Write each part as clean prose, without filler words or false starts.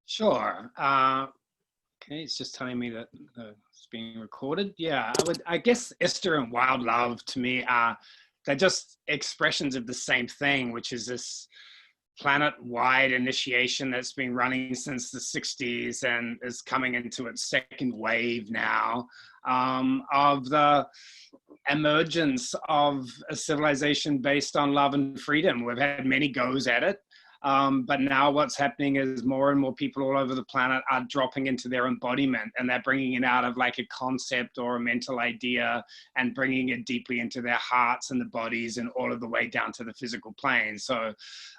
Sure. Okay, it's just telling me that it's being recorded. Yeah, I guess ISTA and wild love to me they're just expressions of the same thing, which is this planet-wide initiation that's been running since the 60s and is coming into its second wave now, of the emergence of a civilization based on love and freedom. We've had many goes at it. But now what's happening is more and more people all over the planet are dropping into their embodiment, and they're bringing it out of like a concept or a mental idea and bringing it deeply into their hearts and the bodies and all of the way down to the physical plane. So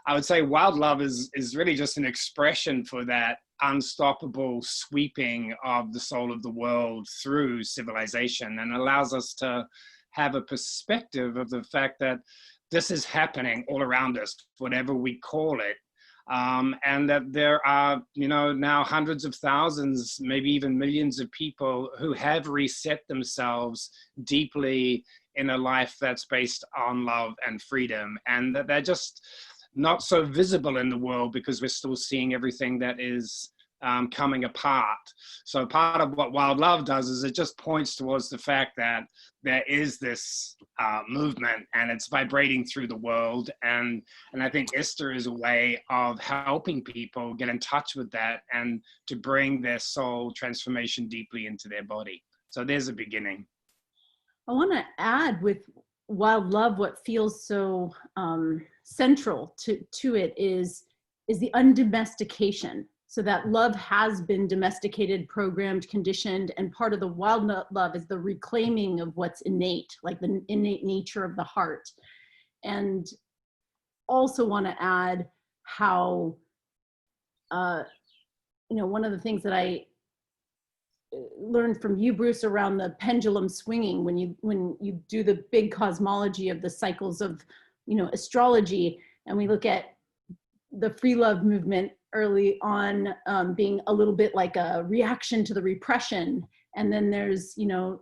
I would say wild love is really just an expression for that unstoppable sweeping of the soul of the world through civilization, and allows us to have a perspective of the fact that this is happening all around us, whatever we call it. And that there are, now hundreds of thousands, maybe even millions of people who have reset themselves deeply in a life that's based on love and freedom. And that they're just not so visible in the world because we're still seeing everything that is coming apart. So part of what wild love does is it just points towards the fact that there is this movement and it's vibrating through the world. And I think ISTA is a way of helping people get in touch with that and to bring their soul transformation deeply into their body. So there's a beginning. I want to add with wild love, what feels so central to it is the undomestication. So that love has been domesticated, programmed, conditioned, and part of the wild love is the reclaiming of what's innate, like the innate nature of the heart. And also want to add how, one of the things that I learned from you, Bruce, around the pendulum swinging, when you do the big cosmology of the cycles of, astrology, and we look at the free love movement early on being a little bit like a reaction to the repression. And then there's, the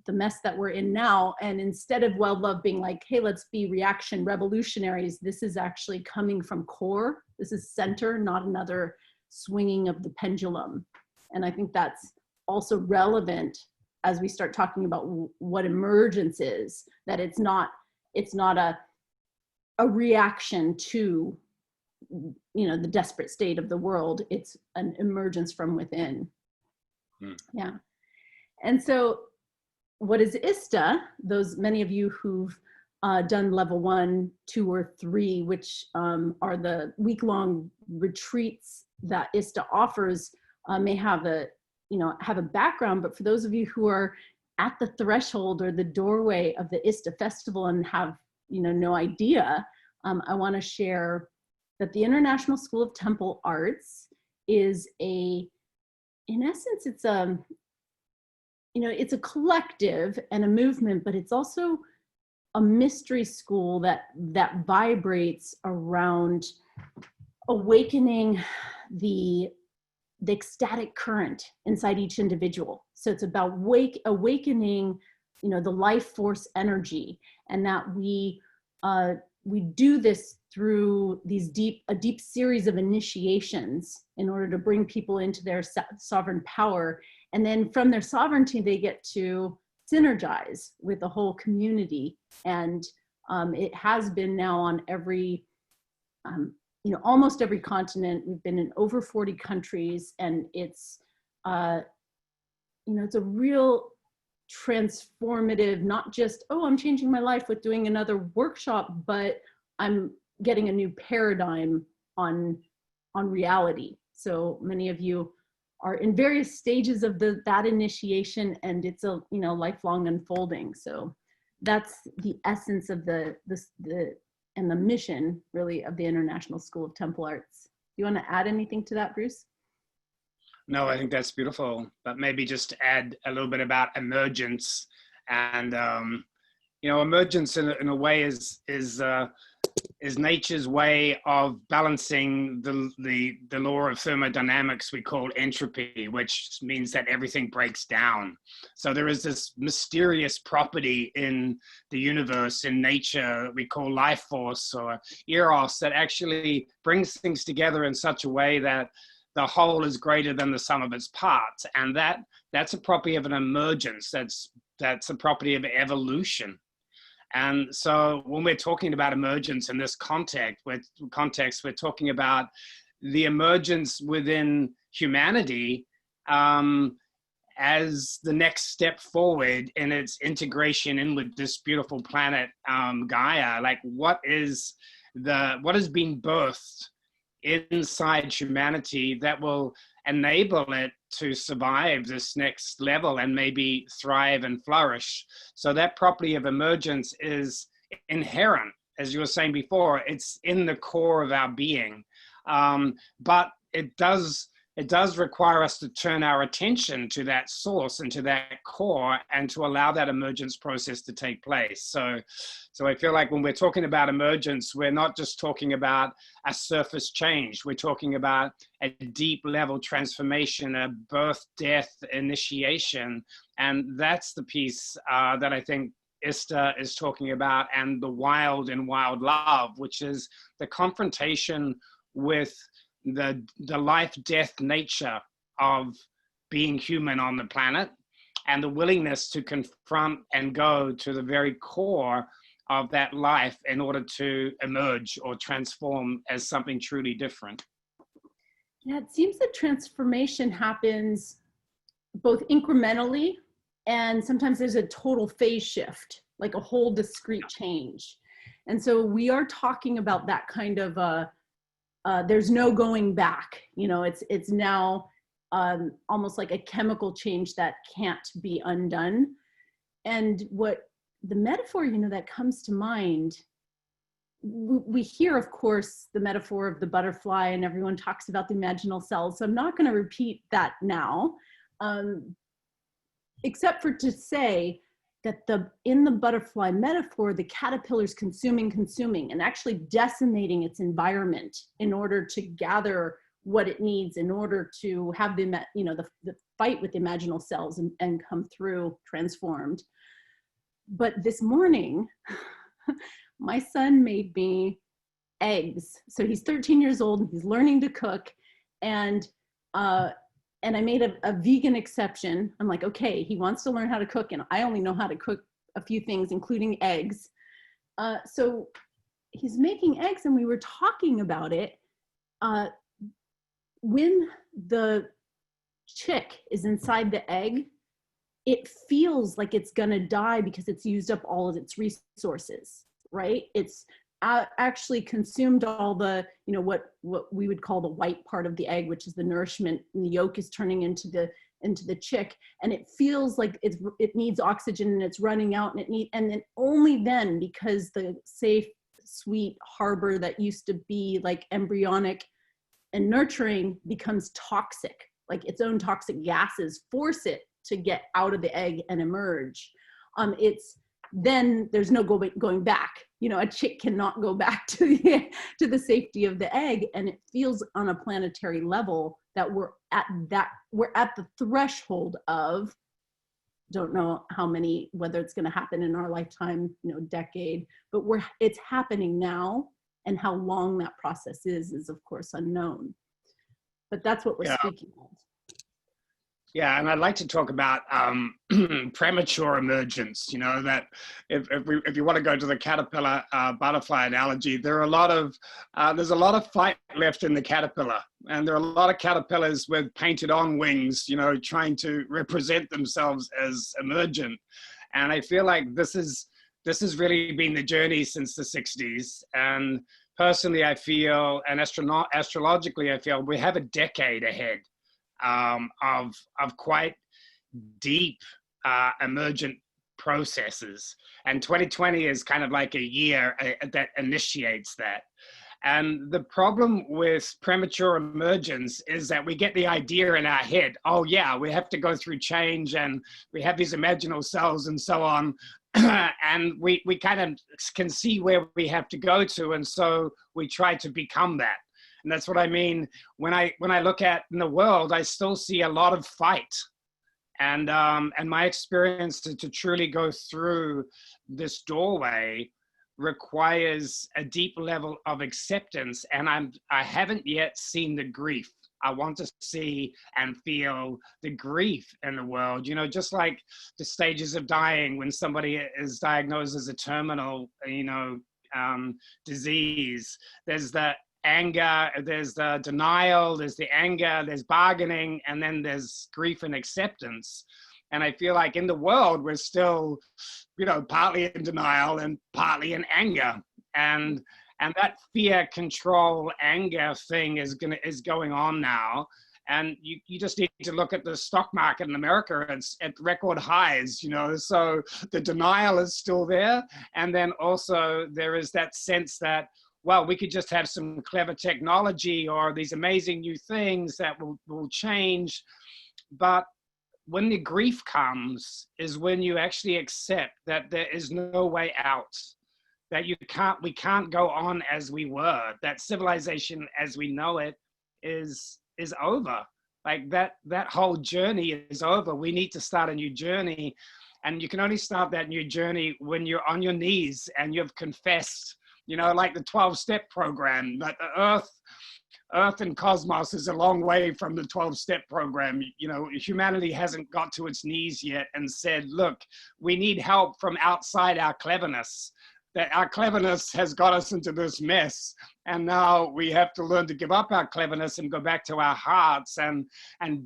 mess that we're in now. And instead of wild love being like, hey, let's be reaction revolutionaries, this is actually coming from core. This is center, not another swinging of the pendulum. And I think that's also relevant as we start talking about what emergence is, that it's not a reaction to the desperate state of the world. It's an emergence from within. Yeah. And so what is ISTA? Those many of you who've done level 1, 2, or 3, which are the week-long retreats that ISTA offers, may have a background, but for those of you who are at the threshold or the doorway of the ISTA festival and have no idea, I want to share that the International School of Temple Arts is in essence, it's a collective and a movement, but it's also a mystery school that vibrates around awakening the ecstatic current inside each individual. So it's about awakening, the life force energy, and that we do this through a deep series of initiations in order to bring people into their sovereign power. And then from their sovereignty, they get to synergize with the whole community. And it has been now on every, almost every continent. We've been in over 40 countries, and it's a real transformative, not just, oh, I'm changing my life with doing another workshop, but I'm getting a new paradigm on reality. So many of you are in various stages of that initiation, and it's a lifelong unfolding. So that's the essence of the mission, really, of the International School of Temple Arts. Do you want to add anything to that, Bruce? No, I think that's beautiful. But maybe just add a little bit about emergence. And emergence in a way is is nature's way of balancing the law of thermodynamics we call entropy, which means that everything breaks down. So there is this mysterious property in the universe, in nature, we call life force or eros, that actually brings things together in such a way that the whole is greater than the sum of its parts. And that's a property of an emergence. That's a property of evolution. And so when we're talking about emergence in this context, we're talking about the emergence within humanity as the next step forward in its integration in with this beautiful planet, Gaia. Like what is being birthed inside humanity that will enable it to survive this next level and maybe thrive and flourish. So that property of emergence is inherent, as you were saying before, it's in the core of our being. But it does require us to turn our attention to that source and to that core and to allow that emergence process to take place. So I feel like when we're talking about emergence, we're not just talking about a surface change. We're talking about a deep level transformation, a birth, death, initiation. And that's the piece that I think ISTA is talking about, and the wild in wild love, which is the confrontation with the life, death nature of being human on the planet, and the willingness to confront and go to the very core of that life in order to emerge or transform as something truly different. Yeah, it seems that transformation happens both incrementally, and sometimes there's a total phase shift, like a whole discrete change. And so we are talking about that kind of there's no going back. You know, it's now almost like a chemical change that can't be undone. And what the metaphor, you know, that comes to mind, we hear, of course, the metaphor of the butterfly, and everyone talks about the imaginal cells. So I'm not going to repeat that now, except for to say that in the butterfly metaphor, the caterpillar is consuming, and actually decimating its environment in order to gather what it needs in order to have the fight with the imaginal cells and come through transformed. But this morning, my son made me eggs. So he's 13 years old and he's learning to cook. And I made a vegan exception. I'm like, okay, he wants to learn how to cook, and I only know how to cook a few things, including eggs. So he's making eggs, and we were talking about it. When the chick is inside the egg, it feels like it's gonna die because it's used up all of its resources, right? It's actually consumed all the, you know, what we would call the white part of the egg, which is the nourishment, and the yolk is turning into the chick, and it feels like it needs oxygen and it's running out, and then only then, because the safe, sweet harbor that used to be like embryonic and nurturing becomes toxic, like its own toxic gases force it to get out of the egg and emerge. Then there's no going back. You know, a chick cannot go back to the safety of the egg, and it feels on a planetary level that we're at the threshold of, don't know how many, whether it's going to happen in our lifetime, you know, decade, but it's happening now, and how long that process is of course unknown. But that's what we're speaking of. Yeah, and I'd like to talk about premature emergence. You know, that if you want to go to the caterpillar butterfly analogy, there's a lot of fight left in the caterpillar, and there are a lot of caterpillars with painted on wings, you know, trying to represent themselves as emergent. And I feel like this has really been the journey since the 60s. And personally, I feel, and astrologically, I feel we have a decade ahead of quite deep emergent processes, and 2020 is kind of like a year that initiates that. And the problem with premature emergence is that we get the idea in our head, oh yeah, we have to go through change, and we have these imaginal cells and so on, and we kind of can see where we have to go to, and so we try to become that. And that's what I mean when I look at in the world, I still see a lot of fight. And my experience to truly go through this doorway requires a deep level of acceptance, and I haven't yet seen the grief. I want to see and feel the grief in the world, you know, just like the stages of dying when somebody is diagnosed as a terminal, you know, disease. There's the anger, there's the denial, there's the anger, there's bargaining, and then there's grief and acceptance. And I feel like in the world, we're still, you know, partly in denial and partly in anger. And that fear, control, anger thing is going on now. And you just need to look at the stock market in America. It's at record highs, you know, so the denial is still there. And then also there is that sense that, well, we could just have some clever technology or these amazing new things that will change. But when the grief comes is when you actually accept that there is no way out, that we can't go on as we were, that civilization as we know it is over. Like that whole journey is over. We need to start a new journey. And you can only start that new journey when you're on your knees and you've confessed, you know, like the 12-step program, that the Earth and cosmos is a long way from the 12-step program. You know, humanity hasn't got to its knees yet and said, look, we need help from outside our cleverness. That our cleverness has got us into this mess. And now we have to learn to give up our cleverness and go back to our hearts and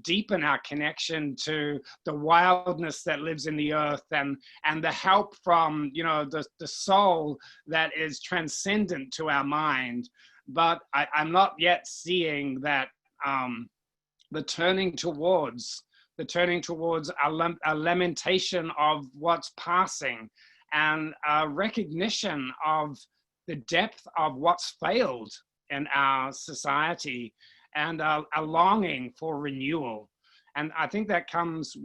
deepen our connection to the wildness that lives in the earth and the help from, you know, the soul that is transcendent to our mind. But I'm not yet seeing that the turning towards a lamentation of what's passing, and a recognition of the depth of what's failed in our society, and a longing for renewal. And I think that comes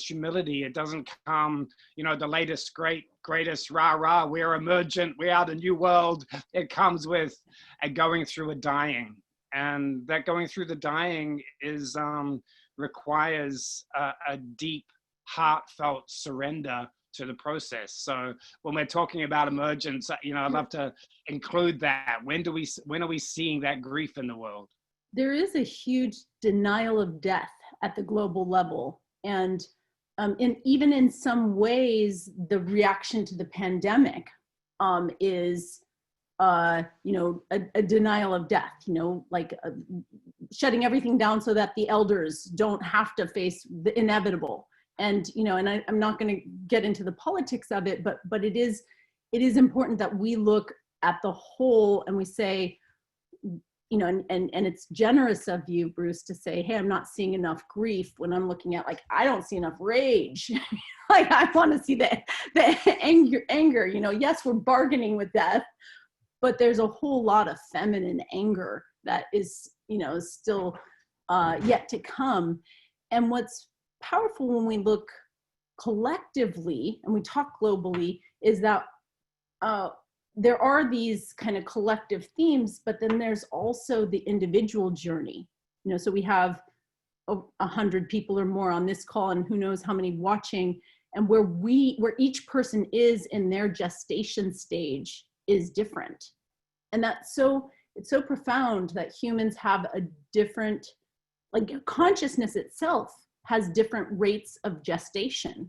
humility. It doesn't come, you know, the latest greatest rah, we're emergent, we are the new world. It comes with a going through a dying. And that going through the dying is requires a deep, heartfelt surrender to the process. So when we're talking about emergence, you know, I'd love to include that. When are we seeing that grief in the world? There is a huge denial of death at the global level. And even in some ways, the reaction to the pandemic is, you know, a denial of death, you know, like shutting everything down so that the elders don't have to face the inevitable. And, you know, and I'm not going to get into the politics of it, but it is important that we look at the whole and we say, you know, and it's generous of you, Bruce, to say, hey, I'm not seeing enough grief, when I'm looking at, like, I don't see enough rage. Like, I want to see the anger, you know, yes, we're bargaining with death, but there's a whole lot of feminine anger that is, you know, still yet to come. And what's powerful when we look collectively and we talk globally is that there are these kind of collective themes, but then there's also the individual journey. You know, so we have 100 people or more on this call, and who knows how many watching, and where each person is in their gestation stage is different. And it's so profound that humans have a different, like, consciousness itself has different rates of gestation.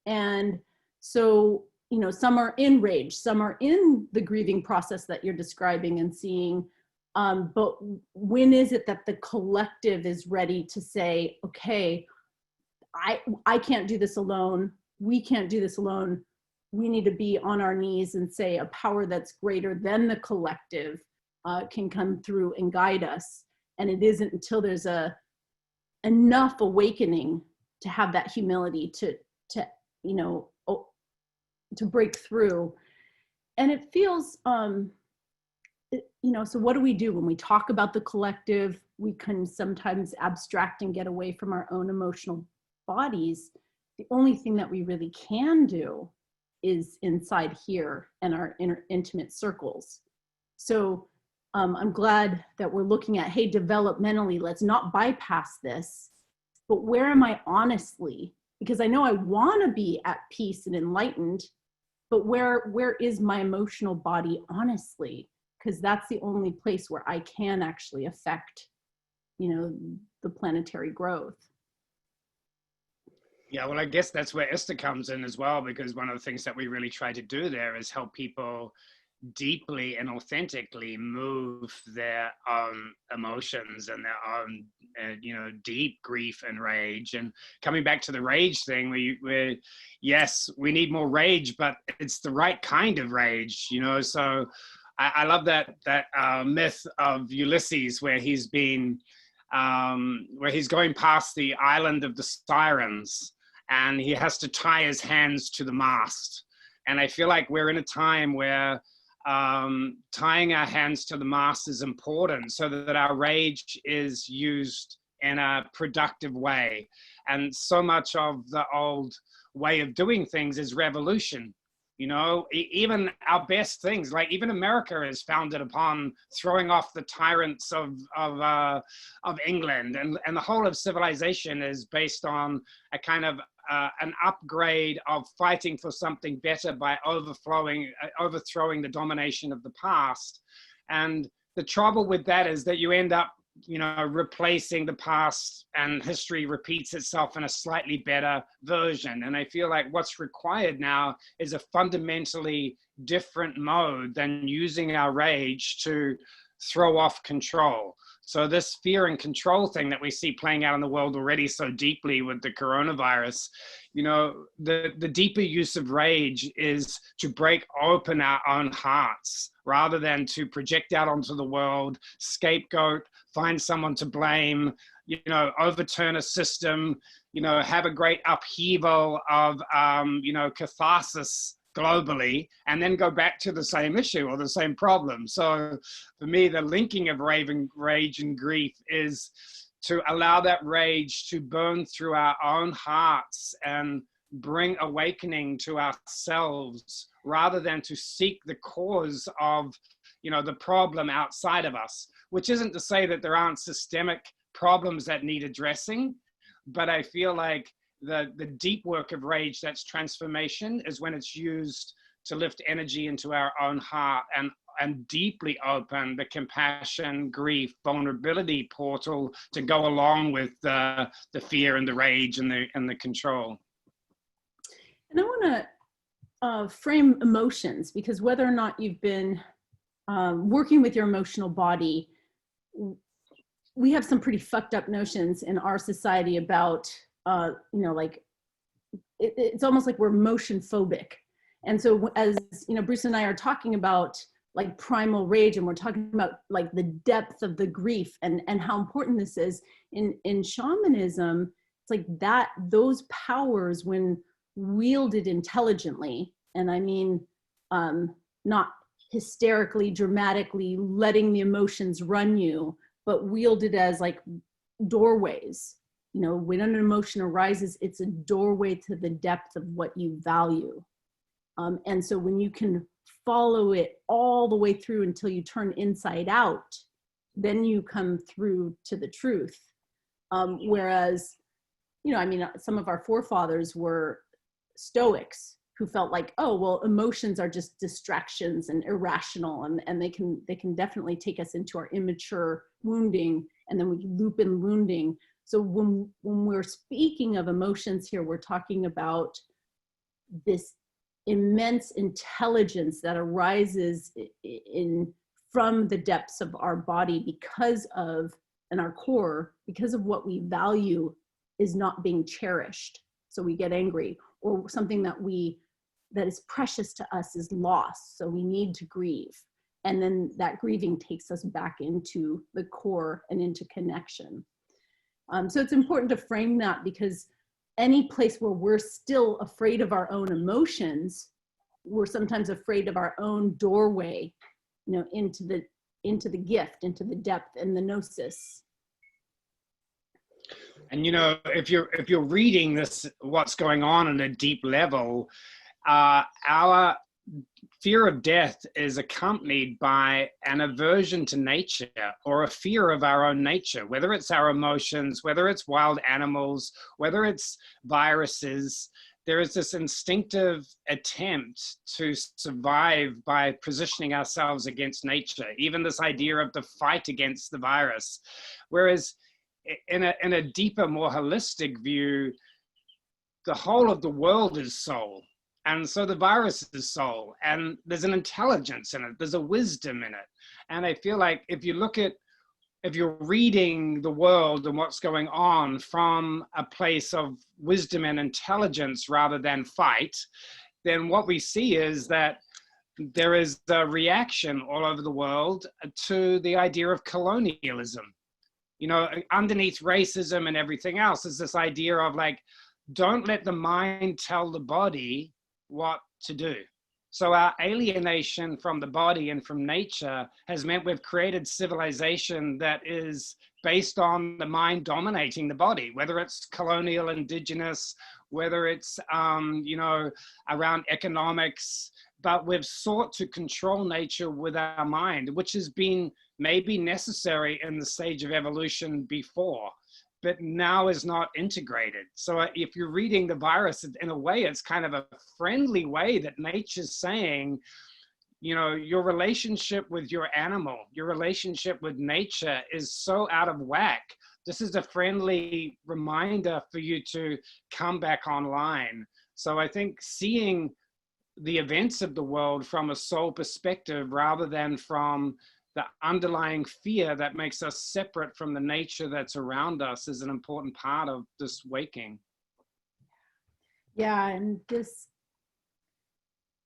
And so, you know, some are in rage, some are in the grieving process that you're describing and seeing. But when is it that the collective is ready to say, okay, I can't do this alone. We can't do this alone. We need to be on our knees and say a power that's greater than the collective can come through and guide us. And it isn't until there's enough awakening to have that humility to you know, to break through. And it feels, you know, so what do we do when we talk about the collective? We can sometimes abstract and get away from our own emotional bodies. the only thing that we really can do is inside here and our intimate circles. So I'm glad that we're looking at, hey, developmentally, let's not bypass this, but where am I honestly? Because I know I want to be at peace and enlightened, but where is my emotional body honestly? Because that's the only place where I can actually affect, the planetary growth. Yeah, well, I guess that's where ISTA comes in as well, because one of the things that we really try to do there is help people deeply and authentically move their own emotions and their own, deep grief and rage. And coming back to the rage thing, yes, we need more rage, but it's the right kind of rage, So I love that myth of Ulysses, where he's going past the island of the sirens, and he has to tie his hands to the mast. And I feel like we're in a time where tying our hands to the mast is important, so that our rage is used in a productive way. And so much of the old way of doing things is revolution. Even our best things, like even America is founded upon throwing off the tyrants of England, and the whole of civilization is based on a kind of an upgrade of fighting for something better by overthrowing the domination of the past. And the trouble with that is that you end up, replacing the past, and history repeats itself in a slightly better version. And I feel like what's required now is a fundamentally different mode than using our rage to throw off control. So this fear and control thing that we see playing out in the world already so deeply with the coronavirus, the deeper use of rage is to break open our own hearts, rather than to project out onto the world, scapegoat, find someone to blame, overturn a system, have a great upheaval of, catharsis globally, and then go back to the same issue or the same problem. So for me, the linking of rage and grief is to allow that rage to burn through our own hearts and bring awakening to ourselves, rather than to seek the cause of, the problem outside of us, which isn't to say that there aren't systemic problems that need addressing. But I feel like the deep work of rage, that's transformation, is when it's used to lift energy into our own heart and deeply open the compassion, grief, vulnerability portal to go along with the fear and the rage and the control. And I want to frame emotions, because whether or not you've been working with your emotional body, we have some pretty fucked up notions in our society about, it's almost like we're emotion phobic. And so as, Bruce and I are talking about like primal rage, and we're talking about like the depth of the grief and how important this is in shamanism, it's like that, those powers, when wielded intelligently, and I mean, not hysterically, dramatically letting the emotions run you, but wielded as like doorways. When an emotion arises, it's a doorway to the depth of what you value. And so when you can follow it all the way through until you turn inside out, then you come through to the truth. Whereas, some of our forefathers were Stoics, who felt like, oh, well, emotions are just distractions and irrational, and they can definitely take us into our immature wounding, and then we loop in wounding. So when we're speaking of emotions here, we're talking about this immense intelligence that arises from the depths of our body because of, and our core, because of what we value is not being cherished. So we get angry, or something that is precious to us is lost. So we need to grieve. And then that grieving takes us back into the core and into connection. So it's important to frame that, because any place where we're still afraid of our own emotions, we're sometimes afraid of our own doorway, into the gift, into the depth and the gnosis. And, you know, if you're reading this, what's going on a deep level, our fear of death is accompanied by an aversion to nature or a fear of our own nature, whether it's our emotions, whether it's wild animals, whether it's viruses. There is this instinctive attempt to survive by positioning ourselves against nature, even this idea of the fight against the virus. Whereas in a deeper, more holistic view, the whole of the world is soul. And so the virus is soul, and there's an intelligence in it, there's a wisdom in it. And I feel like if you're reading the world and what's going on from a place of wisdom and intelligence rather than fight, then what we see is that there is a reaction all over the world to the idea of colonialism. You know, underneath racism and everything else is this idea of like, don't let the mind tell the body what to do. So our alienation from the body and from nature has meant we've created civilization that is based on the mind dominating the body, whether it's colonial, indigenous, whether it's, you know, around economics, but we've sought to control nature with our mind, which has been maybe necessary in the stage of evolution before, but now is not integrated. So if you're reading the virus, in a way, it's kind of a friendly way that nature's saying, you know, your relationship with your animal, your relationship with nature is so out of whack. This is a friendly reminder for you to come back online. So I think seeing the events of the world from a soul perspective rather than from the underlying fear that makes us separate from the nature that's around us is an important part of this waking. Yeah, and this,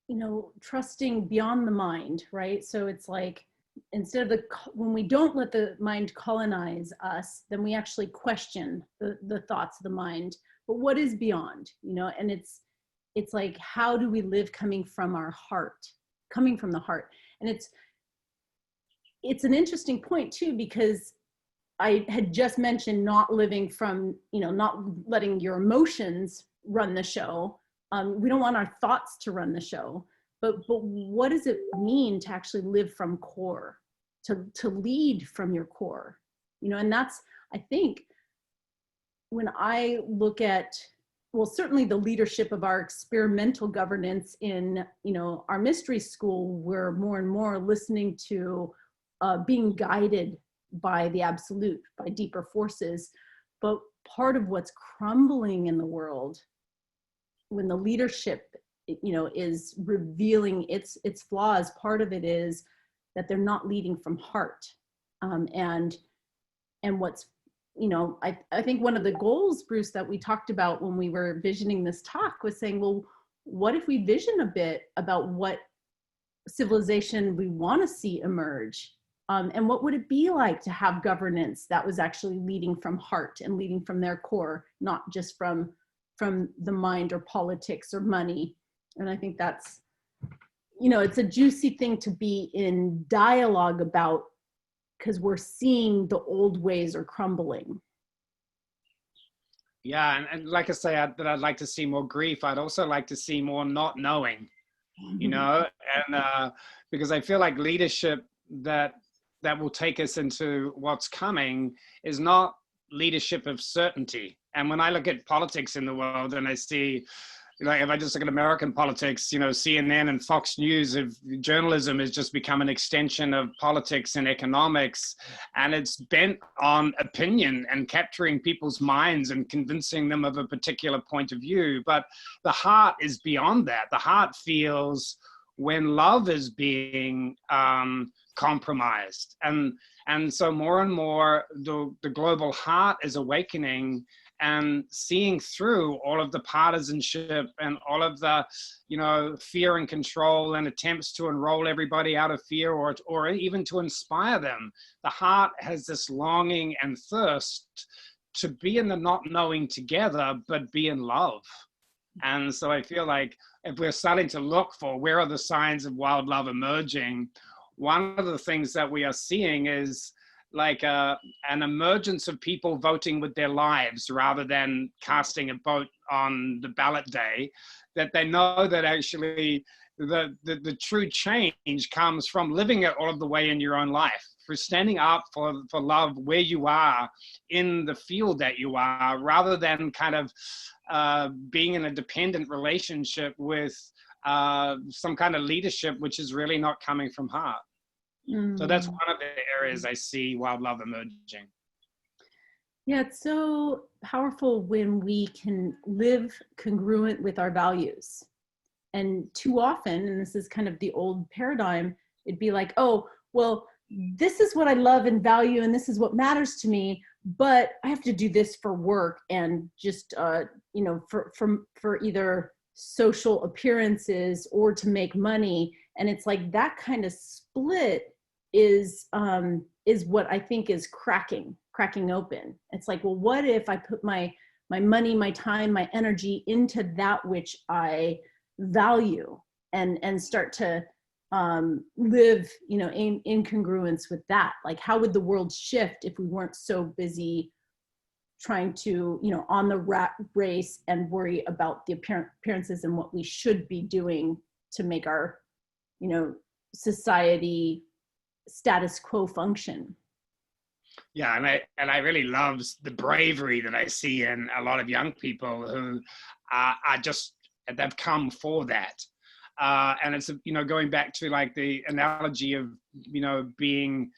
you know, trusting beyond the mind, right? So it's like, instead of when we don't let the mind colonize us, then we actually question the thoughts of the mind. But what is beyond, you know? And it's like, how do we live coming from our heart, coming from the heart? And it's an interesting point too, because I had just mentioned not living from, you know, not letting your emotions run the show. We don't want our thoughts to run the show, but what does it mean to actually live from core, to lead from your core, you know? And that's, I think, when I look at, well, certainly the leadership of our experimental governance in, you know, our mystery school, we're more and more listening to being guided by the absolute, by deeper forces. But part of what's crumbling in the world, when the leadership, you know, is revealing its flaws, part of it is that they're not leading from heart. And what's, you know, I think one of the goals, Bruce, that we talked about when we were visioning this talk was saying, well, what if we vision a bit about what civilization we want to see emerge? And what would it be like to have governance that was actually leading from heart and leading from their core, not just from the mind or politics or money? And I think that's, you know, it's a juicy thing to be in dialogue about, because we're seeing the old ways are crumbling. Yeah, and like I say, that I'd like to see more grief. I'd also like to see more not knowing, you know, and because I feel like leadership that will take us into what's coming is not leadership of certainty. And when I look at politics in the world and I see, like, if I just look at American politics, you know, CNN and Fox News, if journalism has just become an extension of politics and economics, and it's bent on opinion and capturing people's minds and convincing them of a particular point of view. But the heart is beyond that. The heart feels when love is being compromised. And so more and more, the global heart is awakening and seeing through all of the partisanship and all of the, you know, fear and control and attempts to enroll everybody out of fear or even to inspire them. The heart has this longing and thirst to be in the not knowing together, but be in love. And so I feel like if we're starting to look for where are the signs of wild love emerging, one of the things that we are seeing is like an emergence of people voting with their lives rather than casting a vote on the ballot day, that they know that actually the true change comes from living it all of the way in your own life, for standing up for love where you are in the field that you are, rather than kind of being in a dependent relationship with some kind of leadership which is really not coming from heart. So that's one of the areas I see wild love emerging. Yeah, it's so powerful when we can live congruent with our values. And too often, and this is kind of the old paradigm, it'd be like, oh, well, this is what I love and value, and this is what matters to me, but I have to do this for work and just, you know, for either social appearances or to make money. And it's like that kind of split is what I think is cracking open. It's like, well, what if I put my money, my time, my energy into that which I value, and start to live, you know, in congruence with that? Like, how would the world shift if we weren't so busy trying to, you know, on the rat race and worry about the appearances and what we should be doing to make our, you know, society status quo function? Yeah, and I really love the bravery that I see in a lot of young people who are just, they've come for that. And it's, you know, going back to like the analogy of, you know, being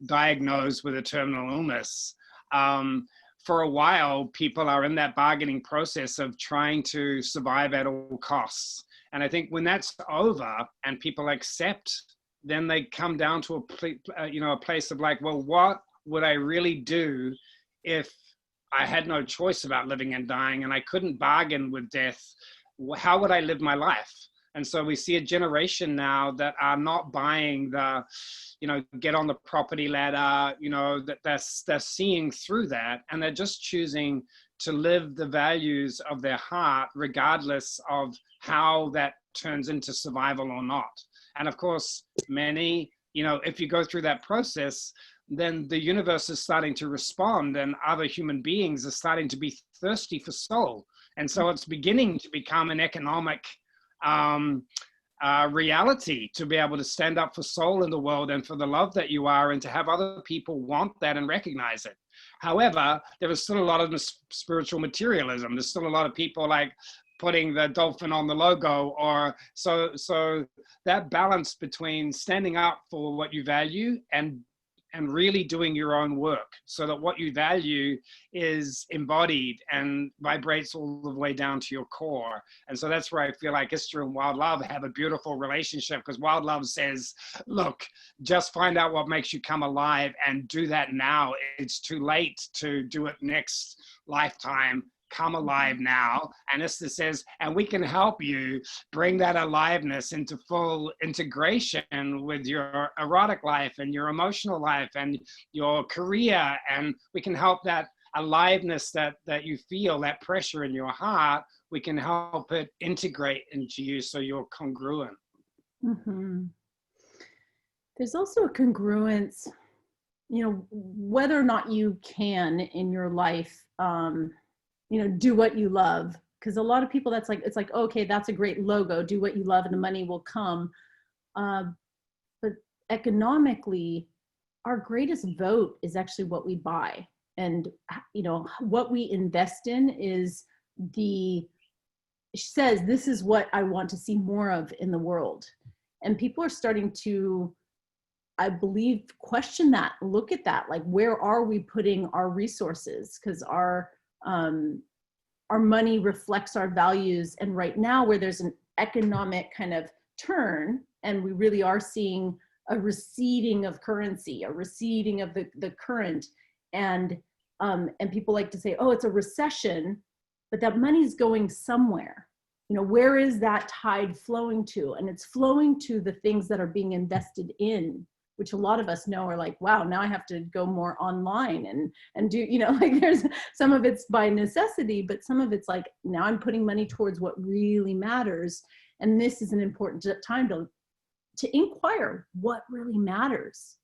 diagnosed with a terminal illness. For a while, people are in that bargaining process of trying to survive at all costs. And I think when that's over and people accept, then they come down to a place of like, well, what would I really do if I had no choice about living and dying and I couldn't bargain with death? How would I live my life? And so we see a generation now that are not buying the, you know, get on the property ladder, you know, that they're seeing through that, and they're just choosing to live the values of their heart, regardless of how that turns into survival or not. And of course, many, you know, if you go through that process, then the universe is starting to respond, and other human beings are starting to be thirsty for soul. And so it's beginning to become an economic reality to be able to stand up for soul in the world and for the love that you are, and to have other people want that and recognize it. However, there is still a lot of spiritual materialism. There's still a lot of people like putting the dolphin on the logo, or so that balance between standing up for what you value and really doing your own work, so that what you value is embodied and vibrates all the way down to your core. And so that's where I feel like ISTA and wild love have a beautiful relationship, because wild love says, look, just find out what makes you come alive and do that now. It's too late to do it next lifetime. Come alive now. And ISTA says, and we can help you bring that aliveness into full integration with your erotic life and your emotional life and your career. And we can help that aliveness that you feel, that pressure in your heart, we can help it integrate into you so you're congruent. Mm-hmm. There's also a congruence, you know, whether or not you can in your life, you know, do what you love. Because a lot of people, that's like, it's like, okay, that's a great logo, do what you love and the money will come. But economically, our greatest vote is actually what we buy. And, you know, what we invest in says, this is what I want to see more of in the world. And people are starting to, I believe, question that, look at that, like, where are we putting our resources? Because our money reflects our values. And right now, where there's an economic kind of turn, and we really are seeing a receding of currency, a receding of the current, and people like to say, oh, it's a recession, but that money's going somewhere. You know, where is that tide flowing to? And it's flowing to the things that are being invested in, which a lot of us know are like, wow, now I have to go more online and do, you know, like, there's some of it's by necessity, but some of it's like, now I'm putting money towards what really matters. And this is an important time to inquire what really matters.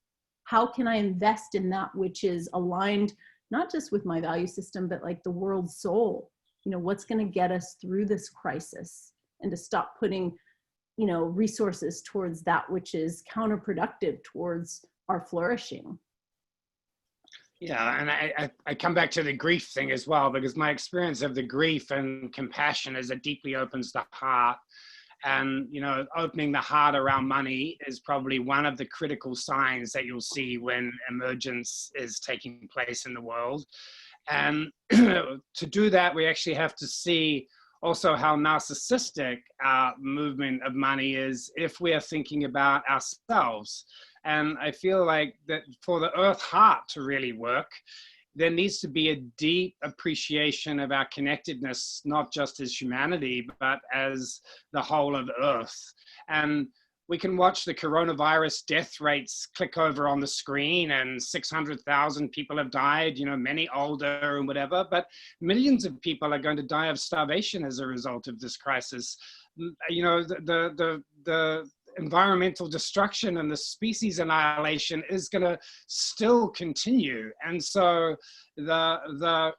how can I invest in that which is aligned, not just with my value system, but like the world's soul? You know, what's going to get us through this crisis, and to stop putting, you know, resources towards that which is counterproductive towards our flourishing. Yeah, and I come back to the grief thing as well, because my experience of the grief and compassion is it deeply opens the heart. And, you know, opening the heart around money is probably one of the critical signs that you'll see when emergence is taking place in the world. And to do that, we actually have to see also how narcissistic our movement of money is if we are thinking about ourselves. And I feel like that for the earth heart to really work, there needs to be a deep appreciation of our connectedness, not just as humanity, but as the whole of earth. And we can watch the coronavirus death rates click over on the screen, and 600,000 people have died, you know, many older and whatever, but millions of people are going to die of starvation as a result of this crisis. You know, the environmental destruction and the species annihilation is going to still continue. And so the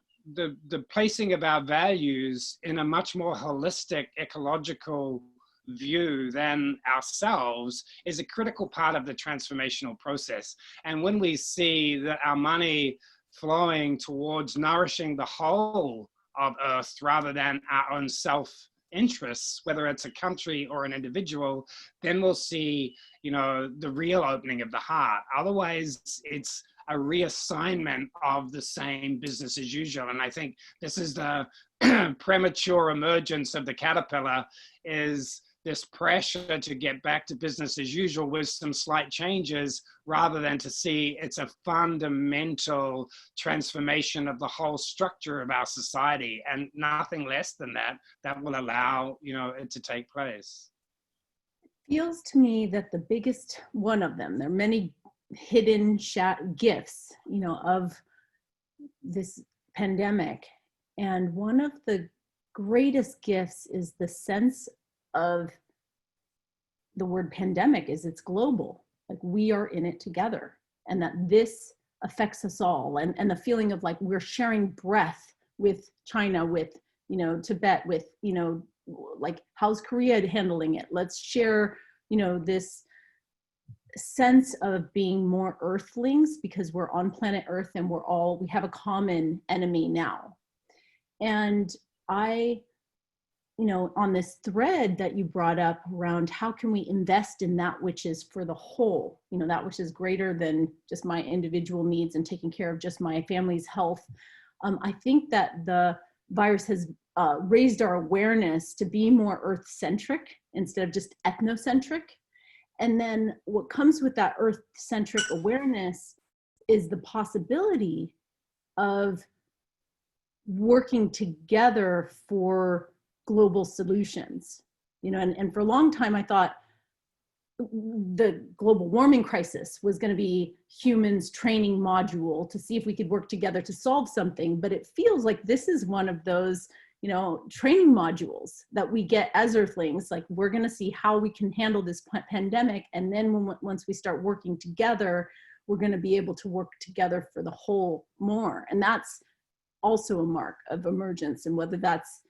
placing of our values in a much more holistic ecological view than ourselves is a critical part of the transformational process. And when we see that our money flowing towards nourishing the whole of earth rather than our own self interests, whether it's a country or an individual, then we'll see, you know, the real opening of the heart. Otherwise, it's a reassignment of the same business as usual. And I think this is the premature emergence of the caterpillar, is this pressure to get back to business as usual with some slight changes, rather than to see it's a fundamental transformation of the whole structure of our society, and nothing less than that, that will allow, you know, it to take place. It feels to me that the biggest one of them, there are many hidden gifts, you know, of this pandemic. And one of the greatest gifts is the sense of the word pandemic is it's global. Like, we are in it together, and that this affects us all. And the feeling of like we're sharing breath with China, with, you know, Tibet, with, you know, like how's Korea handling it? Let's share, you know, this sense of being more earthlings, because we're on planet Earth and we have a common enemy now. And you know, on this thread that you brought up around how can we invest in that which is for the whole, you know, that which is greater than just my individual needs and taking care of just my family's health. I think that the virus has raised our awareness to be more earth-centric instead of just ethnocentric. And then what comes with that earth-centric awareness is the possibility of working together for global solutions, you know, and for a long time I thought the global warming crisis was going to be humans training module to see if we could work together to solve something. But it feels like this is one of those, you know, training modules that we get as earthlings. Like, we're going to see how we can handle this pandemic, and then once we start working together, we're going to be able to work together for the whole more. And that's also a mark of emergence, and whether that's,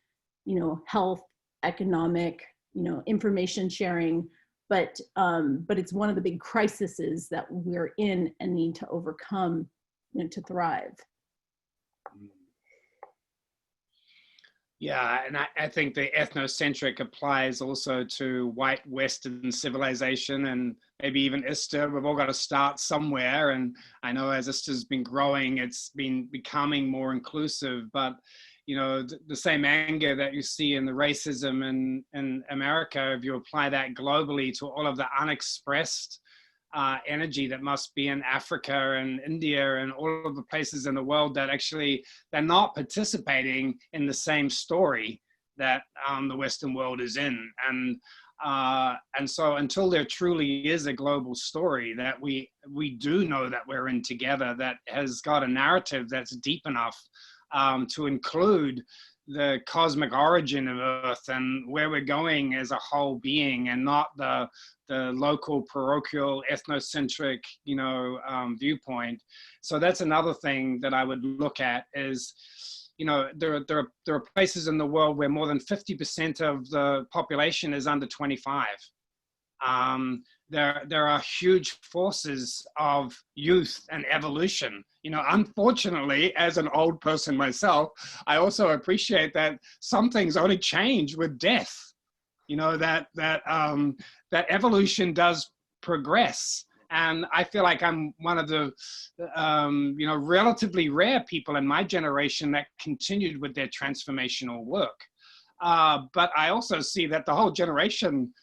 you know, health, economic, you know, information sharing, but it's one of the big crises that we're in and need to overcome, you know, to thrive. Yeah, and I think the ethnocentric applies also to white Western civilization, and maybe even ISTA. We've all got to start somewhere. And I know as ISTA's been growing, it's been becoming more inclusive. But, you know, the same anger that you see in the racism in America, if you apply that globally to all of the unexpressed energy that must be in Africa and India and all of the places in the world that actually they're not participating in the same story that the Western world is in. And so until there truly is a global story that we do know that we're in together, that has got a narrative that's deep enough to include the cosmic origin of Earth and where we're going as a whole being, and not the local parochial ethnocentric, viewpoint. So that's another thing that I would look at is, there are places in the world where more than 50% of the population is under 25. There are huge forces of youth and evolution. Unfortunately, as an old person myself, I also appreciate that some things only change with death. That evolution does progress. And I feel like I'm one of the, relatively rare people in my generation that continued with their transformational work. But I also see that the whole generation,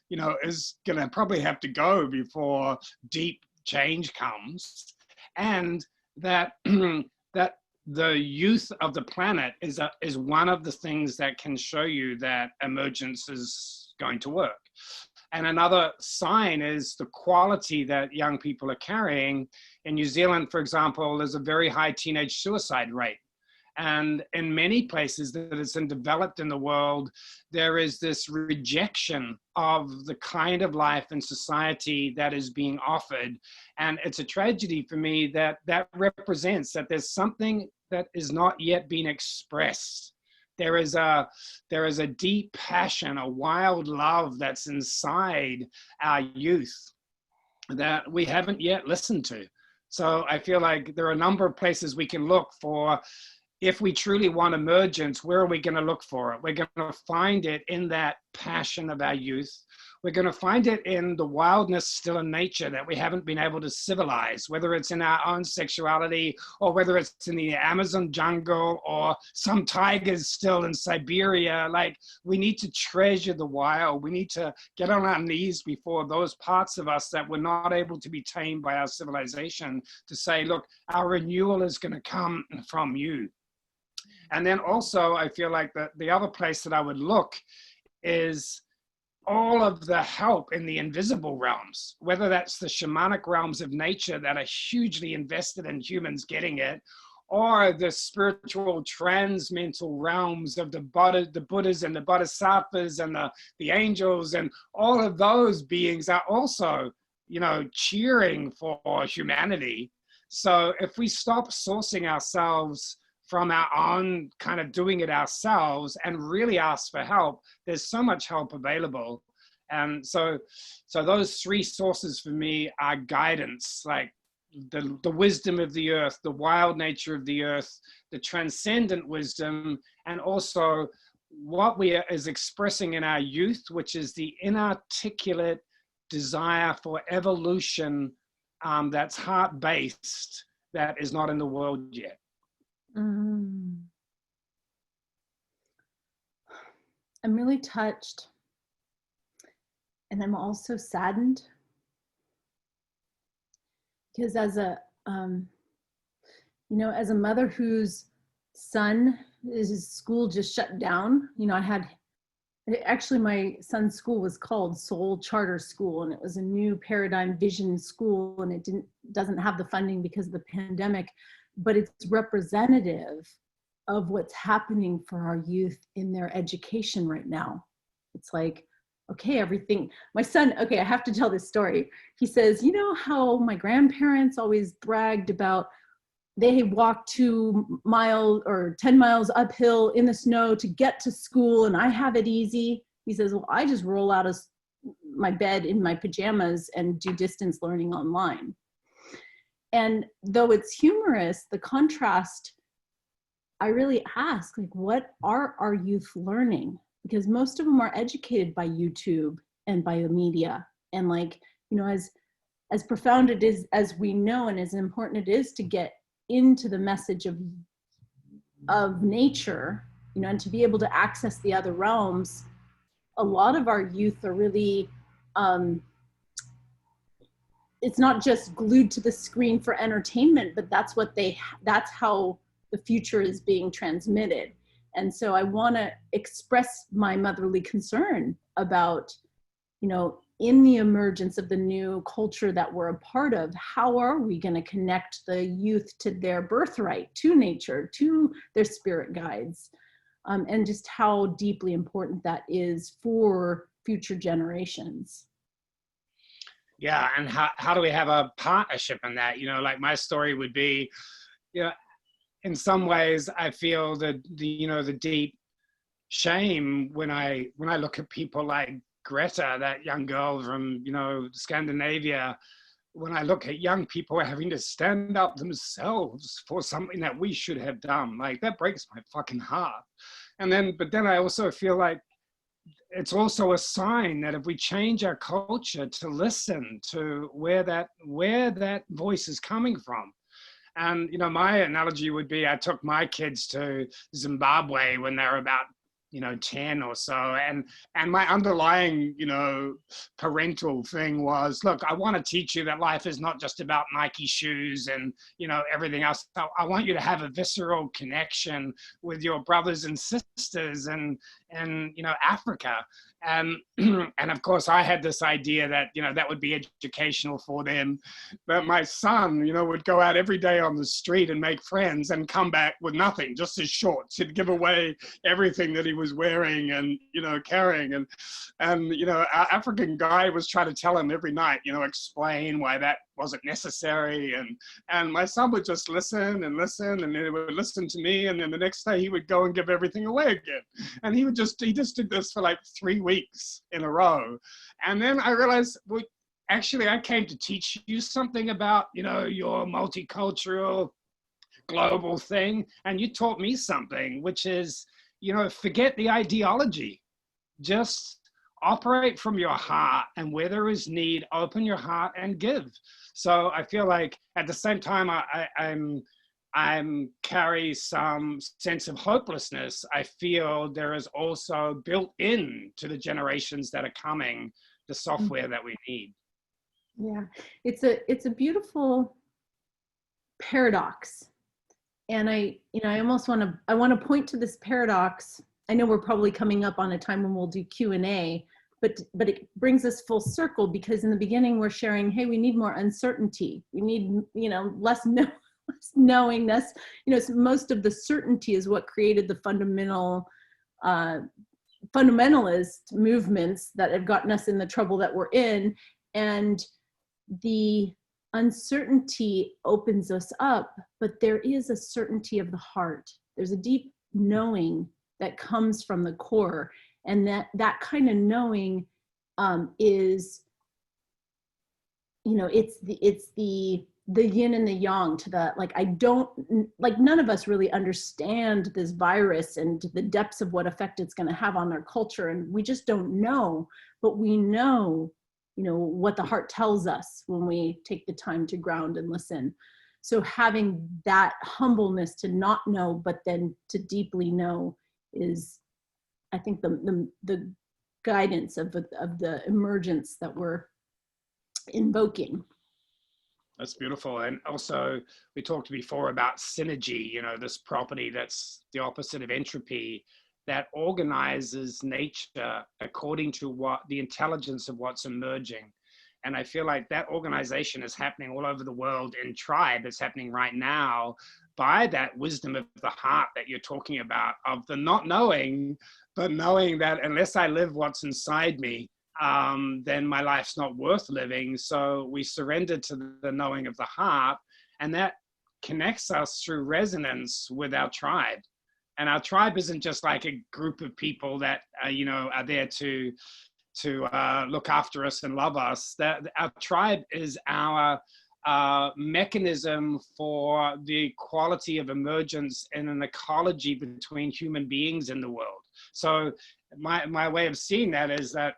is going to probably have to go before deep change comes, and that that the youth of the planet is one of the things that can show you that emergence is going to work. And another sign is the quality that young people are carrying. In New Zealand, for example, there's a very high teenage suicide rate. And in many places that it's developed in the world, there is this rejection of the kind of life and society that is being offered. And it's a tragedy for me that represents that there's something that is not yet being expressed. There is a deep passion, a wild love that's inside our youth that we haven't yet listened to. So I feel like there are a number of places we can look for. If we truly want emergence, where are we going to look for it? We're going to find it in that passion of our youth. We're going to find it in the wildness still in nature that we haven't been able to civilize, whether it's in our own sexuality or whether it's in the Amazon jungle or some tigers still in Siberia. Like, we need to treasure the wild. We need to get on our knees before those parts of us that were not able to be tamed by our civilization to say, look, our renewal is going to come from you. And then also, I feel like the other place that I would look is all of the help in the invisible realms, whether that's the shamanic realms of nature that are hugely invested in humans getting it, or the spiritual transmental realms of the Buddhas and the Bodhisattvas and the angels, and all of those beings are also, cheering for humanity. So if we stop sourcing ourselves from our own kind of doing it ourselves and really ask for help, there's so much help available. And so those three sources for me are guidance, like the wisdom of the earth, the wild nature of the earth, the transcendent wisdom, and also what is expressing in our youth, which is the inarticulate desire for evolution that's heart-based, that is not in the world yet. I'm really touched, and I'm also saddened, because as a mother whose his school just shut down, actually my son's school was called Soul Charter School, and it was a new paradigm vision school, and it doesn't have the funding because of the pandemic. But it's representative of what's happening for our youth in their education right now. It's like, okay, everything, my son, okay, I have to tell this story. He says, how my grandparents always bragged about they walked 2 miles or 10 miles uphill in the snow to get to school, and I have it easy. He says, well, I just roll out of my bed in my pajamas and do distance learning online. And though it's humorous, the contrast, I really ask, like, what are our youth learning? Because most of them are educated by YouTube and by the media. And as profound it is, as we know, and as important it is to get into the message of nature, and to be able to access the other realms, a lot of our youth are really, it's not just glued to the screen for entertainment, but that's how the future is being transmitted. And so I want to express my motherly concern about, in the emergence of the new culture that we're a part of, how are we going to connect the youth to their birthright, to nature, to their spirit guides? and just how deeply important that is for future generations. Yeah, and how do we have a partnership in that? You know, like my story would be, you know, in some ways I feel the you know, the deep shame when I look at people like Greta, that young girl from, you know, Scandinavia, when I look at young people having to stand up themselves for something that we should have done. Like, that breaks my fucking heart. And then, but then I also feel like it's also a sign that if we change our culture to listen to where that voice is coming from. And, you know, my analogy would be, I took my kids to Zimbabwe when they were about, you know, 10 or so. And my underlying, you know, parental thing was, look, I want to teach you that life is not just about Nike shoes and, you know, everything else. I want you to have a visceral connection with your brothers and sisters and you know, Africa. And of course I had this idea that, you know, that would be educational for them. But my son, you know, would go out every day on the street and make friends and come back with nothing, just his shorts. He'd give away everything that he was wearing and, you know, carrying. And you know, our African guy was trying to tell him every night, you know, explain why that wasn't necessary. And my son would just listen and listen, and then he would listen to me. And then the next day he would go and give everything away again. And he just did this for like 3 weeks in a row. And then I realized, well, actually I came to teach you something about, you know, your multicultural global thing. And you taught me something, which is, you know, forget the ideology. Just operate from your heart, and where there is need, open your heart and give. So I feel like at the same time, I'm carry some sense of hopelessness. I feel there is also built in to the generations that are coming, the software that we need. Yeah, it's a beautiful paradox. And I almost want to point to this paradox. I know we're probably coming up on a time when we'll do Q&A, but it brings us full circle, because in the beginning we're sharing, hey, we need more uncertainty. We need, you know, less knowingness. You know, so most of the certainty is what created the fundamentalist movements that have gotten us in the trouble that we're in. And the uncertainty opens us up, but there is a certainty of the heart. There's a deep knowing that comes from the core, and that kind of knowing is, you know, it's the yin and the yang to the, like, none of us really understand this virus and the depths of what effect it's going to have on our culture, and we just don't know. But we know, you know, what the heart tells us when we take the time to ground and listen. So having that humbleness to not know, but then to deeply know, is, I think, the guidance of the emergence that we're invoking. That's beautiful. And also, we talked before about synergy, you know, this property that's the opposite of entropy, that organizes nature according to what the intelligence of what's emerging. And I feel like that organization is happening all over the world in tribe. It's happening right now by that wisdom of the heart that you're talking about, of the not knowing, but knowing that unless I live what's inside me, then my life's not worth living. So we surrender to the knowing of the heart, and that connects us through resonance with our tribe. And our tribe isn't just like a group of people that you know, are there to look after us and love us. That our tribe is our mechanism for the quality of emergence in an ecology between human beings in the world. So my way of seeing that is that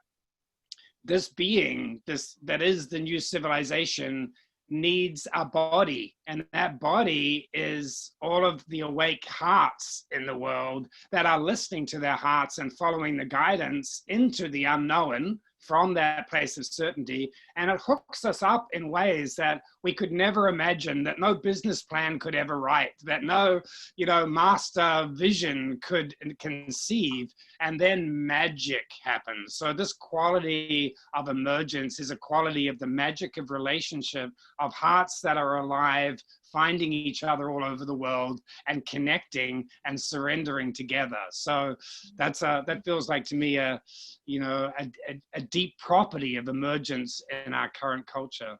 this being, that is the new civilization, needs a body, and that body is all of the awake hearts in the world that are listening to their hearts and following the guidance into the unknown from that place of certainty. And it hooks us up in ways that we could never imagine, that no business plan could ever write, that no, you know, master vision could conceive, and then magic happens. So this quality of emergence is a quality of the magic of relationship, of hearts that are alive survive finding each other all over the world and connecting and surrendering together. So that feels like to me a deep property of emergence in our current culture.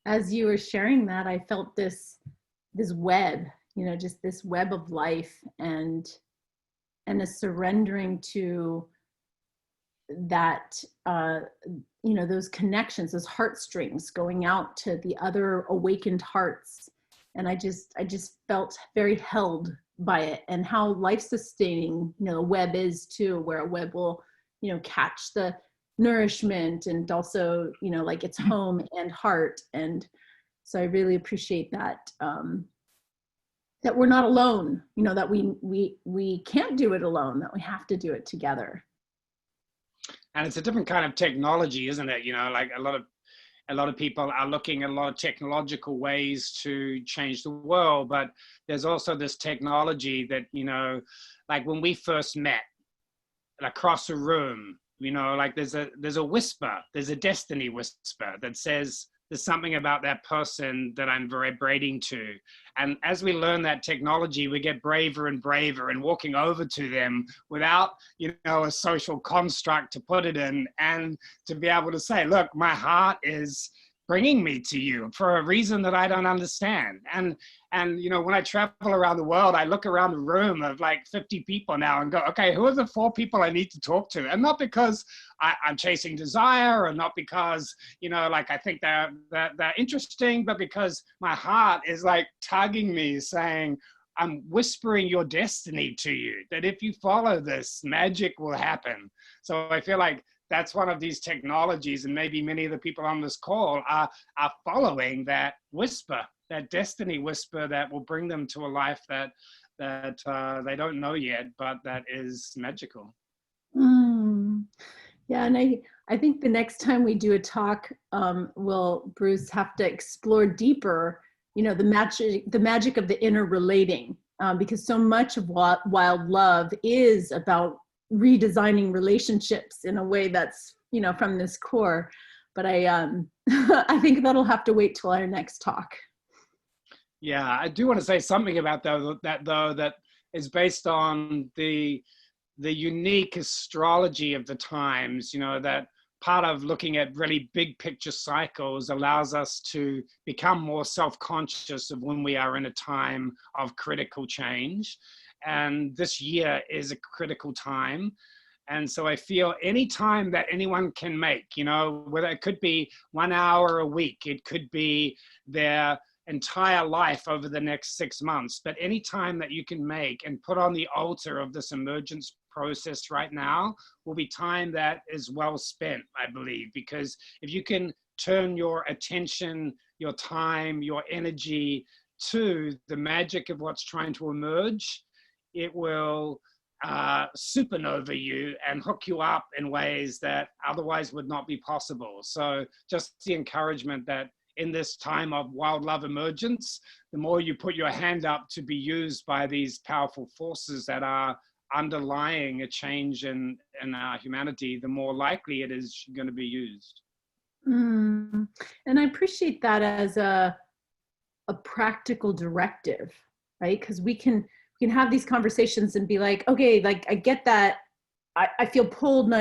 As you were sharing that, I felt this web, just this web of life, and a surrendering to that, those connections, those heartstrings going out to the other awakened hearts. And I just felt very held by it, and how life-sustaining, a web is too, where a web will, catch the nourishment and also, like its home and heart. And so I really appreciate that, that we're not alone, that we can't do it alone, that we have to do it together. And it's a different kind of technology, isn't it? Like a lot of people are looking at a lot of technological ways to change the world, but there's also this technology that, like when we first met across a room, like there's a whisper, there's a destiny whisper that says there's something about that person that I'm vibrating to. And as we learn that technology, we get braver and braver in walking over to them without, a social construct to put it in, and to be able to say, look, my heart is bringing me to you for a reason that I don't understand. And when I travel around the world, I look around the room of like 50 people now and go, okay, who are the 4 people I need to talk to? And not because I'm chasing desire, or not because, like I think they're interesting, but because my heart is like tugging me, saying, I'm whispering your destiny to you, that if you follow this, magic will happen. So I feel like that's one of these technologies, and maybe many of the people on this call are following that whisper, that destiny whisper that will bring them to a life that they don't know yet, but that is magical. Yeah, and I think the next time we do a talk, we'll, Bruce, have to explore deeper, the magic of the inner relating, because so much of what wild love is about redesigning relationships in a way that's, from this core. But I I think that'll have to wait till our next talk. Yeah, I do want to say something about that is based on the unique astrology of the times, that part of looking at really big picture cycles allows us to become more self-conscious of when we are in a time of critical change. And this year is a critical time. And so I feel any time that anyone can make, whether it could be 1 hour a week, it could be their entire life over the next 6 months, but any time that you can make and put on the altar of this emergence process right now will be time that is well spent, I believe, because if you can turn your attention, your time, your energy to the magic of what's trying to emerge, it will supernova you and hook you up in ways that otherwise would not be possible. So just the encouragement that in this time of wild love emergence, the more you put your hand up to be used by these powerful forces that are underlying a change in our humanity, the more likely it is going to be used. And I appreciate that as a practical directive, right? Because we can have these conversations and be like, okay, like I get that, I feel pulled and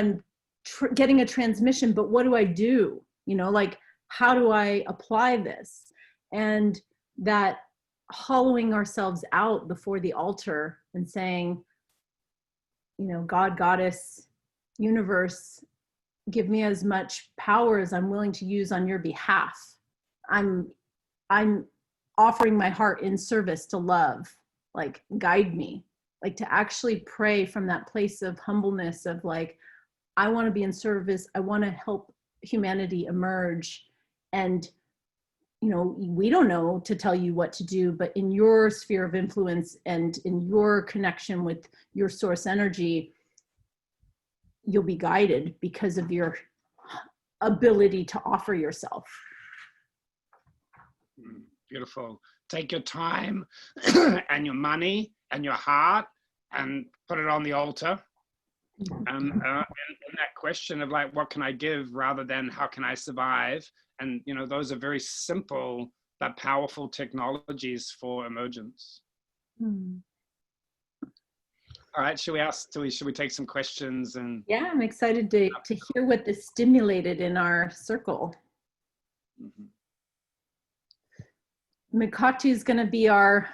I'm getting a transmission, but what do I do? Like, how do I apply this? And that hollowing ourselves out before the altar and saying, God, Goddess, universe, give me as much power as I'm willing to use on your behalf. I'm offering my heart in service to love, like guide me, like to actually pray from that place of humbleness of like, I want to be in service. I want to help humanity emerge. And, we don't know to tell you what to do, but in your sphere of influence and in your connection with your source energy, you'll be guided because of your ability to offer yourself. Beautiful. Take your time and your money and your heart and put it on the altar. And that question of like, what can I give rather than how can I survive? And, you know, those are very simple but powerful technologies for emergence. Mm. All right, should we take some questions? And Yeah, I'm excited to hear what this stimulated in our circle. Mikati is going to be our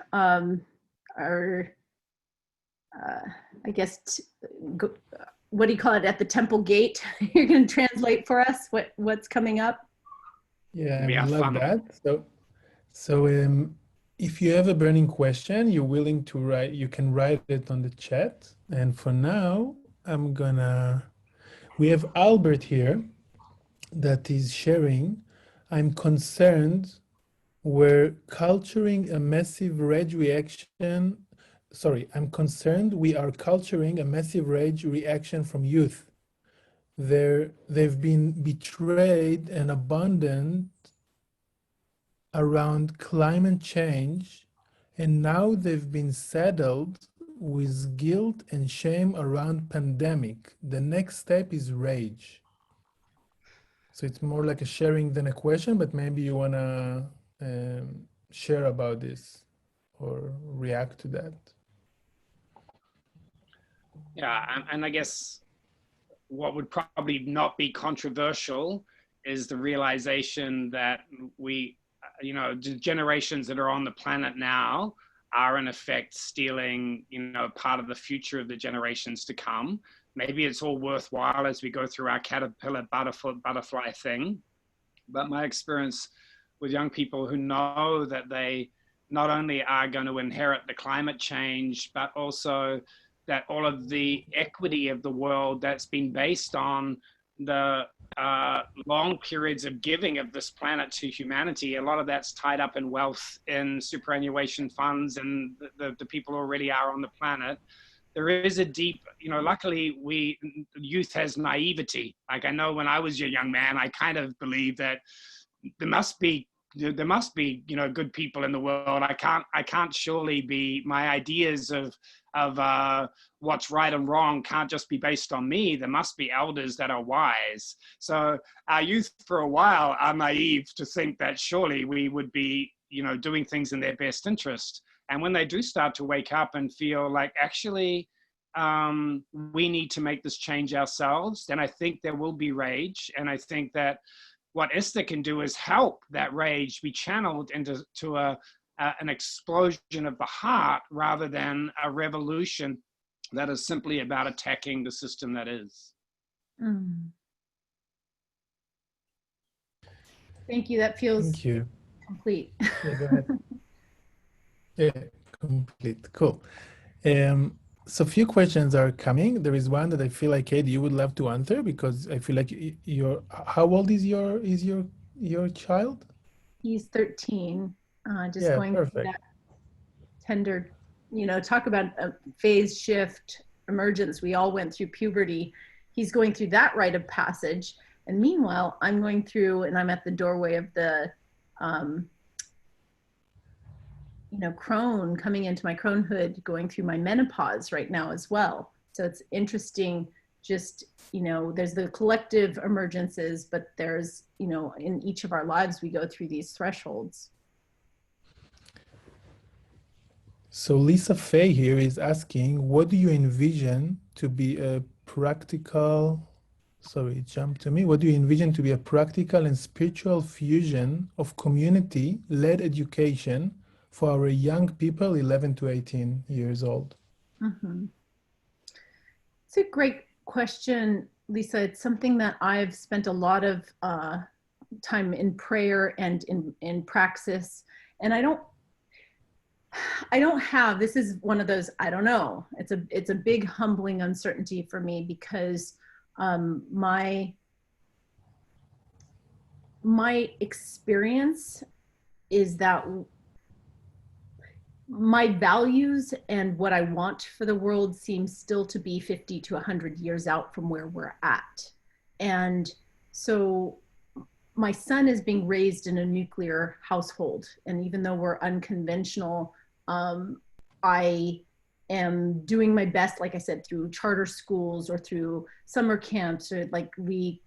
I guess, what do you call it, at the temple gate? You're going to translate for us what's coming up? Yeah, I love that. So if you have a burning question, you're willing to write, you can write it on the chat. And for now, we have Albert here that is sharing, I'm concerned we're culturing a massive rage reaction. Sorry, I'm concerned we are culturing a massive rage reaction from youth. They've been betrayed and abandoned around climate change, and now they've been saddled with guilt and shame around pandemic. The next step is rage. So it's more like a sharing than a question, but maybe you wanna share about this or react to that. Yeah, and I guess what would probably not be controversial is the realization that we, you know, the generations that are on the planet now are in effect stealing, you know, part of the future of the generations to come. Maybe it's all worthwhile as we go through our caterpillar butterfly thing. But my experience with young people who know that they not only are going to inherit the climate change, but also that all of the equity of the world that's been based on the long periods of giving of this planet to humanity, a lot of that's tied up in wealth, in superannuation funds, and the people who already are on the planet. There is a deep, you know, luckily youth has naivety. Like I know when I was a young man, I kind of believed that there must be, you know, good people in the world. I can't surely be, my ideas of what's right and wrong can't just be based on me. There must be elders that are wise. So our youth for a while are naive to think that surely we would be, you know, doing things in their best interest. And when they do start to wake up and feel like actually we need to make this change ourselves, then I think there will be rage. And I think that what ISTA can do is help that rage be channeled into an explosion of the heart rather than a revolution that is simply about attacking the system that is. Mm. Thank you. That feels complete. Yeah, go ahead. Yeah, complete. Cool. So a few questions are coming. There is one that I feel like, Kate, you would love to answer because I feel like how old is your child? He's 13. Just yeah, going perfect. through that tender, you know, talk about a phase shift, emergence. We all went through puberty. He's going through that rite of passage. And meanwhile, I'm going through, and I'm at the doorway of the, you know, crone, coming into my cronehood, going through my menopause right now as well. So it's interesting, just, you know, there's the collective emergences, but there's, you know, in each of our lives, we go through these thresholds. So Lisa Faye here is asking, what do you envision to be a practical, sorry, it jumped to me. What do you envision to be a practical and spiritual fusion of community-led education for our young people 11 to 18 years old? Mm-hmm. It's a great question, Lisa. It's something that I've spent a lot of time in prayer and in praxis. And I don't have, this is one of those, I don't know. It's a big humbling uncertainty for me because my experience is that my values and what I want for the world seems still to be 50 to 100 years out from where we're at. And so my son is being raised in a nuclear household. And even though we're unconventional, I am doing my best, like I said, through charter schools or through summer camps, or like we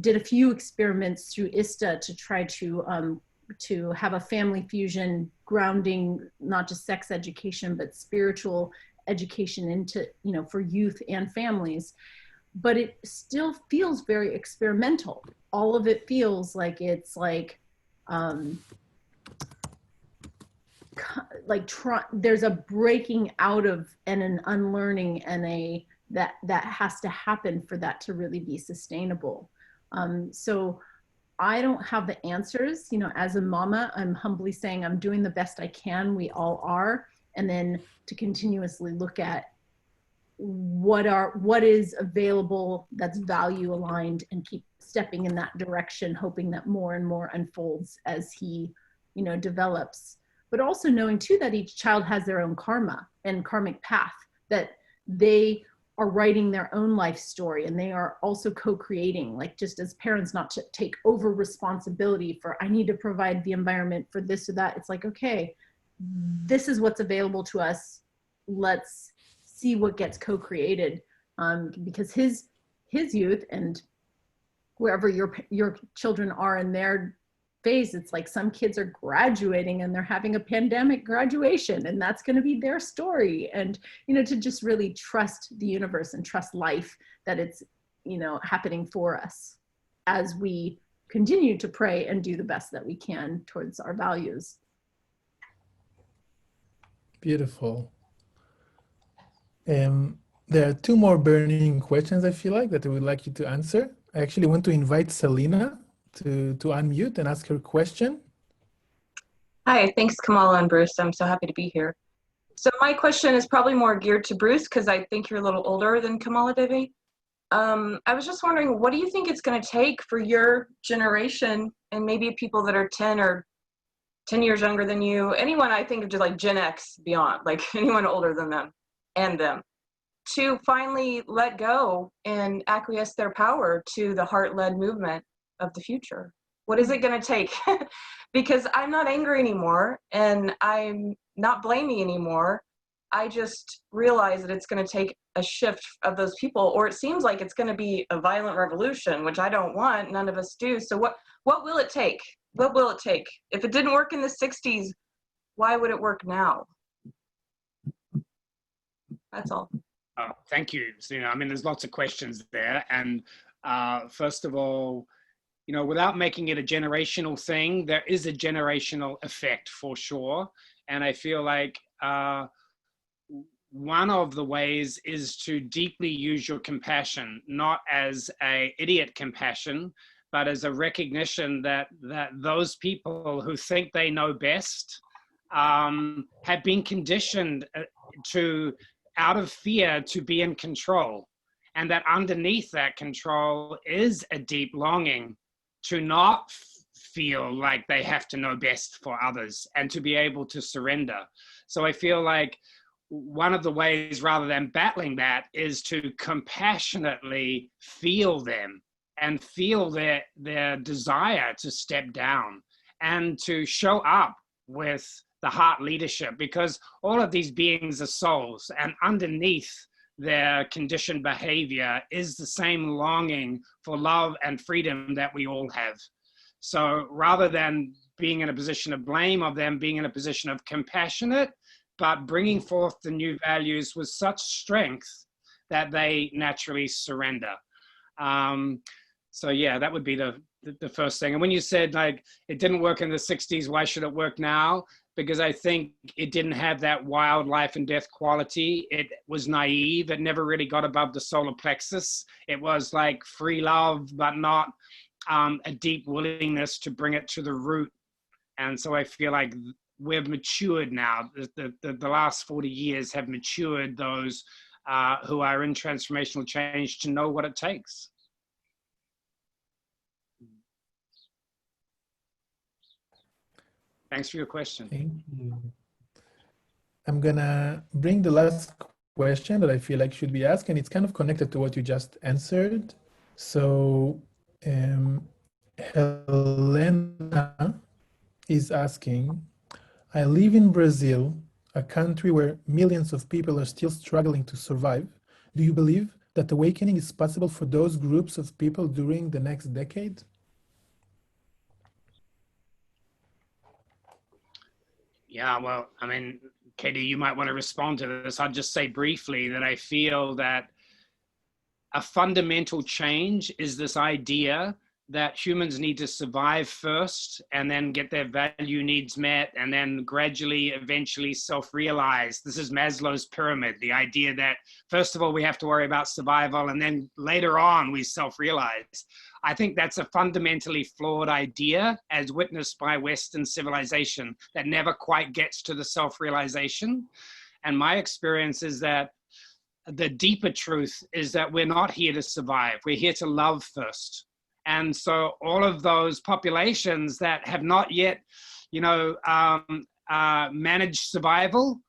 did a few experiments through ISTA to try to have a family fusion grounding not just sex education but spiritual education into, you know, for youth and families. But it still feels very experimental. All of it feels like it's like there's a breaking out of and an unlearning and that has to happen for that to really be sustainable. So I don't have the answers. You know, as a mama, I'm humbly saying I'm doing the best I can. We all are. And then to continuously look at what is available that's value aligned and keep stepping in that direction, hoping that more and more unfolds as he, you know, develops. But also knowing too that each child has their own karma and karmic path, that they are writing their own life story and they are also co-creating, like just as parents, not to take over responsibility for, I need to provide the environment for this or that. It's like, okay, this is what's available to us. Let's see what gets co-created, because his youth and wherever your children are in their phase, it's like some kids are graduating and they're having a pandemic graduation and that's going to be their story. And, you know, to just really trust the universe and trust life that it's, you know, happening for us as we continue to pray and do the best that we can towards our values. Beautiful. There are two more burning questions I feel like that I would like you to answer. I actually want to invite Selena to unmute and ask her question. Hi, thanks Kamala and Bruce. I'm so happy to be here. So my question is probably more geared to Bruce because I think you're a little older than KamalaDevi. I was just wondering, what do you think it's going to take for your generation and maybe people that are 10 or 10 years younger than you, anyone I think of just like Gen X beyond, like anyone older than them and them, to finally let go and acquiesce their power to the heart-led movement of the future? What is it going to take? Because I'm not angry anymore and I'm not blaming anymore. I just realize that it's going to take a shift of those people, or it seems like it's going to be a violent revolution, which I don't want. None of us do. So what will it take? What will it take? If it didn't work in the 60s, why would it work now? That's all. Oh, thank you, Selena. I mean, there's lots of questions there. And first of all, you know, without making it a generational thing, there is a generational effect for sure. And I feel like one of the ways is to deeply use your compassion, not as an idiot compassion, but as a recognition that those people who think they know best have been conditioned out of fear to be in control. And that underneath that control is a deep longing to not feel like they have to know best for others and to be able to surrender. So I feel like one of the ways, rather than battling that, is to compassionately feel them and feel their desire to step down and to show up with the heart leadership, because all of these beings are souls, and underneath their conditioned behavior is the same longing for love and freedom that we all have. So rather than being in a position of blame of them, being in a position of compassionate, but bringing forth the new values with such strength that they naturally surrender. So yeah, that would be the first thing. And when you said like, it didn't work in the 60s, why should it work now? Because I think it didn't have that wild life and death quality. It was naive. It never really got above the solar plexus. It was like free love, but not a deep willingness to bring it to the root. And so I feel like we've matured now. The last 40 years have matured those who are in transformational change to know what it takes. Thanks for your question. Thank you. I'm gonna bring the last question that I feel like should be asked, and it's kind of connected to what you just answered. So Helena is asking, I live in Brazil, a country where millions of people are still struggling to survive. Do you believe that awakening is possible for those groups of people during the next decade? Yeah, well, I mean, Katie, you might want to respond to this. I'll just say briefly that I feel that a fundamental change is this idea that humans need to survive first and then get their value needs met and then gradually, eventually self-realize. This is Maslow's pyramid, the idea that first of all, we have to worry about survival and then later on we self-realize. I think that's a fundamentally flawed idea as witnessed by Western civilization that never quite gets to the self-realization. And my experience is that the deeper truth is that we're not here to survive. We're here to love first. And so all of those populations that have not yet, managed survival,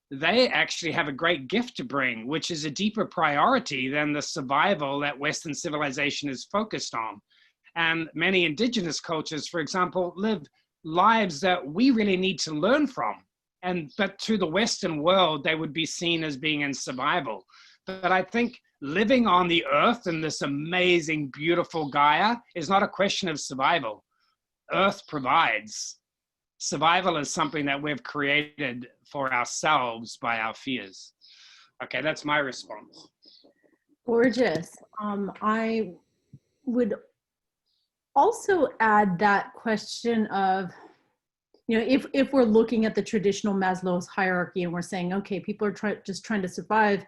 they actually have a great gift to bring, which is a deeper priority than the survival that Western civilization is focused on. And many indigenous cultures, for example, live lives that we really need to learn from. But to the Western world, they would be seen as being in survival. But I think living on the earth in this amazing, beautiful Gaia is not a question of survival. Earth provides. Survival is something that we've created for ourselves by our fears. Okay, that's my response. Gorgeous. I would also add that question of, if we're looking at the traditional Maslow's hierarchy and we're saying, okay, people are just trying to survive,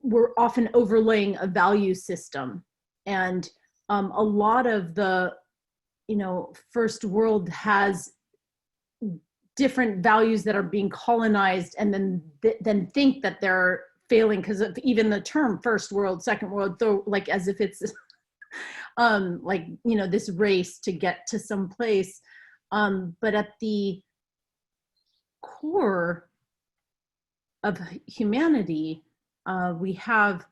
we're often overlaying a value system. And a lot of the, first world has different values that are being colonized and then think that they're failing because of even the term first world, second world, though, like as if it's this race to get to some place. But at the core of humanity, we have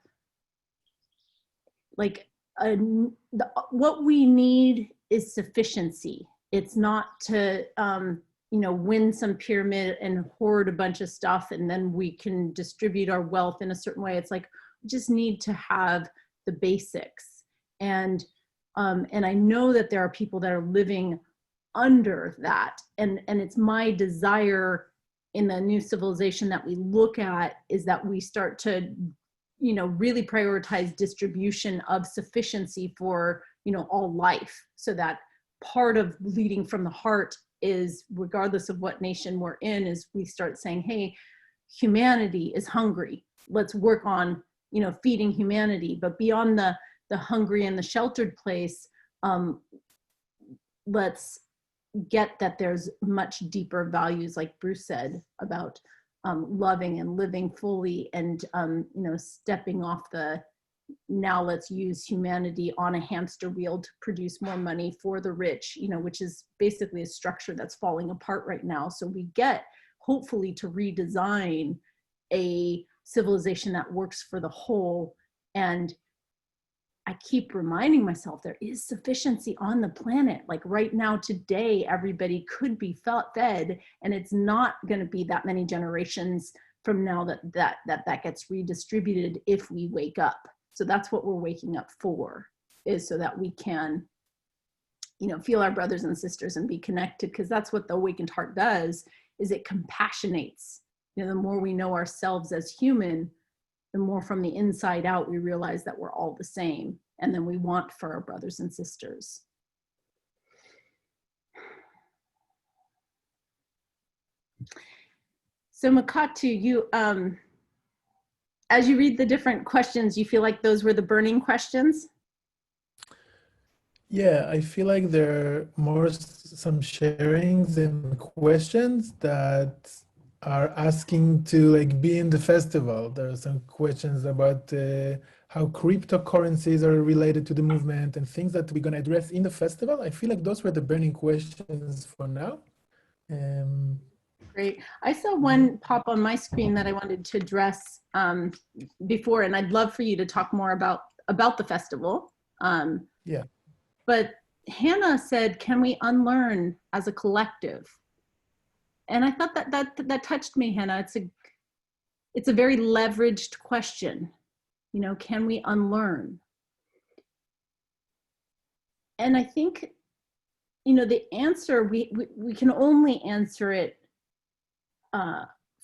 what we need is sufficiency. It's not to, win some pyramid and hoard a bunch of stuff and then we can distribute our wealth in a certain way. It's like, we just need to have the basics. And I know that there are people that are living under that. And it's my desire in the new civilization that we look at is that we start to, really prioritize distribution of sufficiency for, all life. So that part of leading from the heart is, regardless of what nation we're in, is we start saying, hey, humanity is hungry. Let's work on, feeding humanity. But beyond the hungry and the sheltered place, let's get that there's much deeper values, like Bruce said, about loving and living fully and, stepping off now let's use humanity on a hamster wheel to produce more money for the rich, which is basically a structure that's falling apart right now. So we get, hopefully, to redesign a civilization that works for the whole. And I keep reminding myself there is sufficiency on the planet. Like right now, today, everybody could be fed, and it's not going to be that many generations from now that gets redistributed if we wake up. So that's what we're waking up for, is so that we can, feel our brothers and sisters and be connected, because that's what the awakened heart does, is it compassionates. The more we know ourselves as human, the more from the inside out we realize that we're all the same, and then we want for our brothers and sisters. So Makatu, you, as you read the different questions, you feel like those were the burning questions? Yeah, I feel like there are some sharings and questions that are asking to be in the festival. There are some questions about how cryptocurrencies are related to the movement and things that we're going to address in the festival. I feel like those were the burning questions for now. Great. I saw one pop on my screen that I wanted to address before, and I'd love for you to talk more about the festival. Yeah. But Hannah said, can we unlearn as a collective? And I thought that touched me, Hannah. It's a very leveraged question. You know, can we unlearn? And I think, you know, the answer, we can only answer it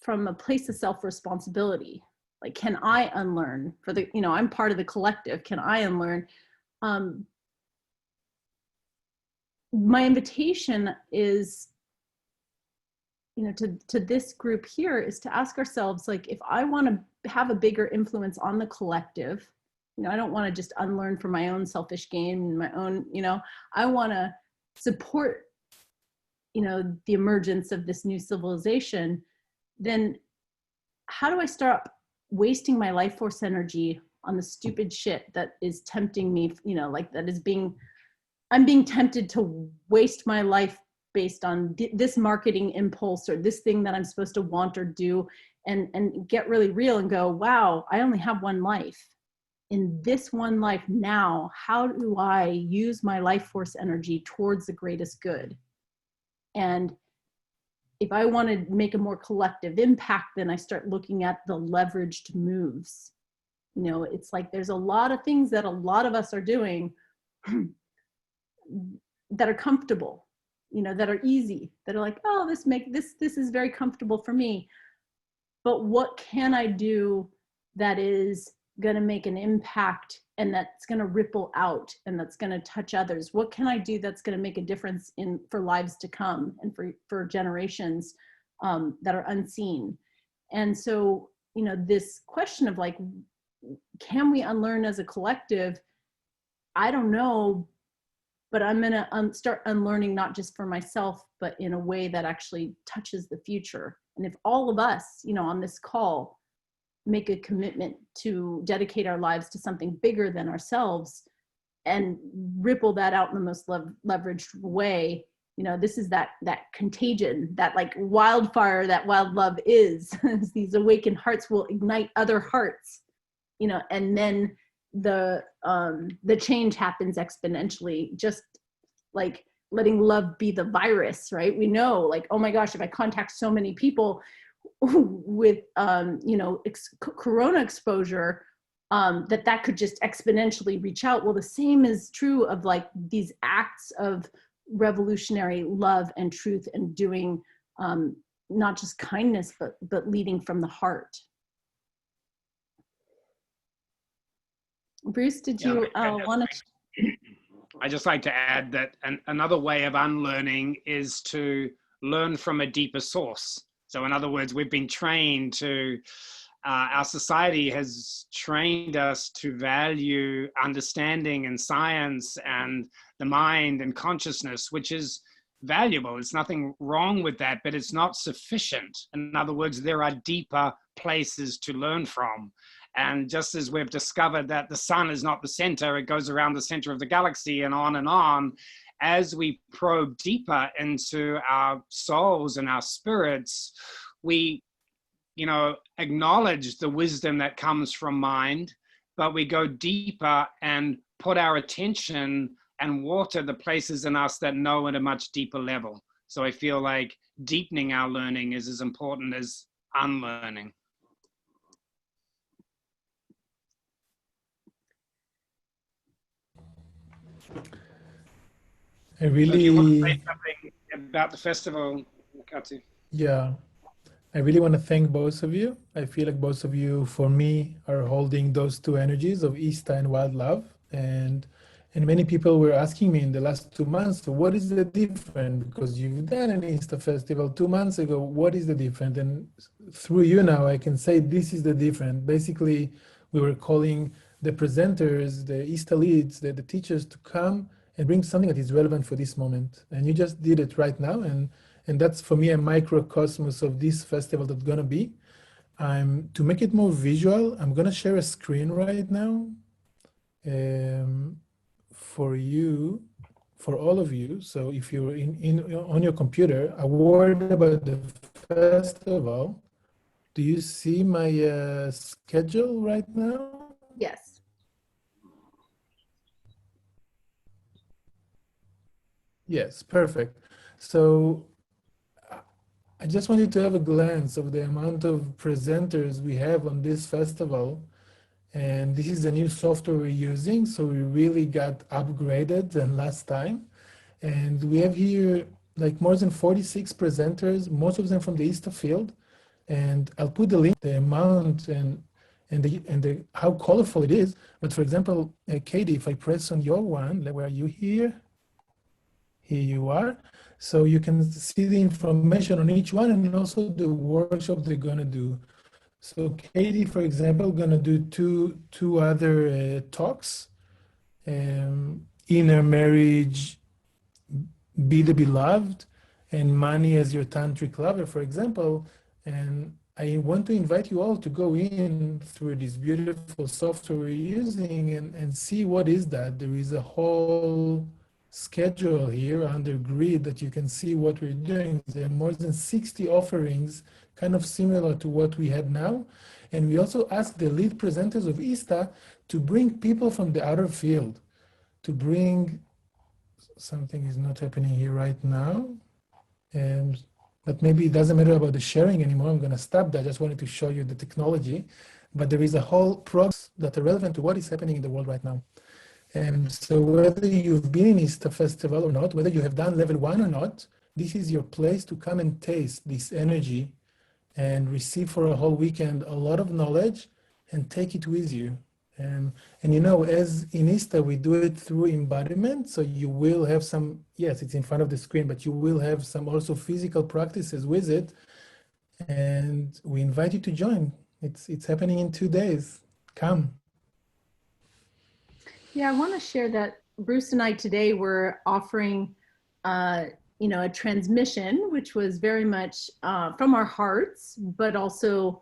from a place of self-responsibility. Like, can I unlearn? For the, you know, I'm part of the collective. Can I unlearn? My invitation is, you know, to this group here is to ask ourselves, like, if I want to have a bigger influence on the collective, you know, I don't want to just unlearn for my own selfish gain and my own, you know, I want to support, you know, the emergence of this new civilization. Then how do I stop wasting my life force energy on the stupid shit that is tempting me, you know, like that is I'm being tempted to waste my life based on this marketing impulse or this thing that I'm supposed to want or do, and get really real and go, wow, I only have one life. In this one life now, how do I use my life force energy towards the greatest good? And if I want to make a more collective impact, then I start looking at the leveraged moves. You know, it's like there's a lot of things that a lot of us are doing that are comfortable, you know, that are easy, that are like, oh, this is very comfortable for me. But what can I do that is going to make an impact and that's going to ripple out and that's going to touch others? What can I do that's going to make a difference for lives to come and for generations that are unseen? And so, you know, this question of like, can we unlearn as a collective? I don't know, but I'm going to start unlearning, not just for myself, but in a way that actually touches the future. And if all of us, you know, on this call make a commitment to dedicate our lives to something bigger than ourselves and ripple that out in the most leveraged way, you know, this is that contagion, that like wildfire that wild love is. These awakened hearts will ignite other hearts, you know, and then the change happens exponentially, just like letting love be the virus, right? We know, like, oh my gosh, if I contact so many people with you know, corona exposure, that could just exponentially reach out. Well, the same is true of like these acts of revolutionary love and truth and doing not just kindness, but leading from the heart. Bruce, did you want to? I just like to add that another way of unlearning is to learn from a deeper source. So in other words, we've been trained to, our society has trained us to value understanding and science and the mind and consciousness, which is valuable. There's nothing wrong with that, but it's not sufficient. In other words, there are deeper places to learn from. And just as we've discovered that the sun is not the center, it goes around the center of the galaxy and on, as we probe deeper into our souls and our spirits, we, you know, acknowledge the wisdom that comes from mind, but we go deeper and put our attention and water the places in us that know at a much deeper level. So I feel like deepening our learning is as important as unlearning. I really, so do you want to say something about the festival, Katsu? Yeah, I really want to thank both of you. I feel like both of you, for me, are holding those two energies of ISTA and wild love. And many people were asking me in the last 2 months, so what is the difference? Because you've done an ISTA festival 2 months ago, what is the difference? And through you now, I can say this is the difference. Basically, we were calling the presenters, the ISTA leads, the teachers to come and bring something that is relevant for this moment. And you just did it right now. And that's, for me, a microcosmos of this festival that's gonna be. To make it more visual, I'm gonna share a screen right now for you, for all of you. So if you're on your computer, a word about the festival. Do you see my schedule right now? Yes. Yes, perfect. So I just wanted to have a glance of the amount of presenters we have on this festival. And this is the new software we're using, so we really got upgraded than last time. And we have here like more than 46 presenters, most of them from the ISTA field. And I'll put the link, the amount and how colorful it is. But for example, Katie, if I press on your one, where are you here? Here you are. So you can see the information on each one and also the workshop they're gonna do. So Katie, for example, gonna do two other talks, inner marriage, be the beloved, and money as your tantric lover, for example. And I want to invite you all to go in through this beautiful software we're using and see what is that. There is a whole schedule here under grid that you can see what we're doing. There are more than 60 offerings, kind of similar to what we have now. And we also ask the lead presenters of ISTA to bring people from the outer field, to bring, something is not happening here right now. But maybe it doesn't matter about the sharing anymore. I'm going to stop that. I just wanted to show you the technology. But there is a whole process that are relevant to what is happening in the world right now. And so whether you've been in ISTA Festival or not, whether you have done level 1 or not, this is your place to come and taste this energy and receive for a whole weekend a lot of knowledge and take it with you. And you know, as in ISTA, we do it through embodiment. So you will have some, yes, it's in front of the screen, but you will have some also physical practices with it. And we invite you to join. It's happening in 2 days. Come. Yeah, I want to share that Bruce and I today were offering, a transmission, which was very much from our hearts, but also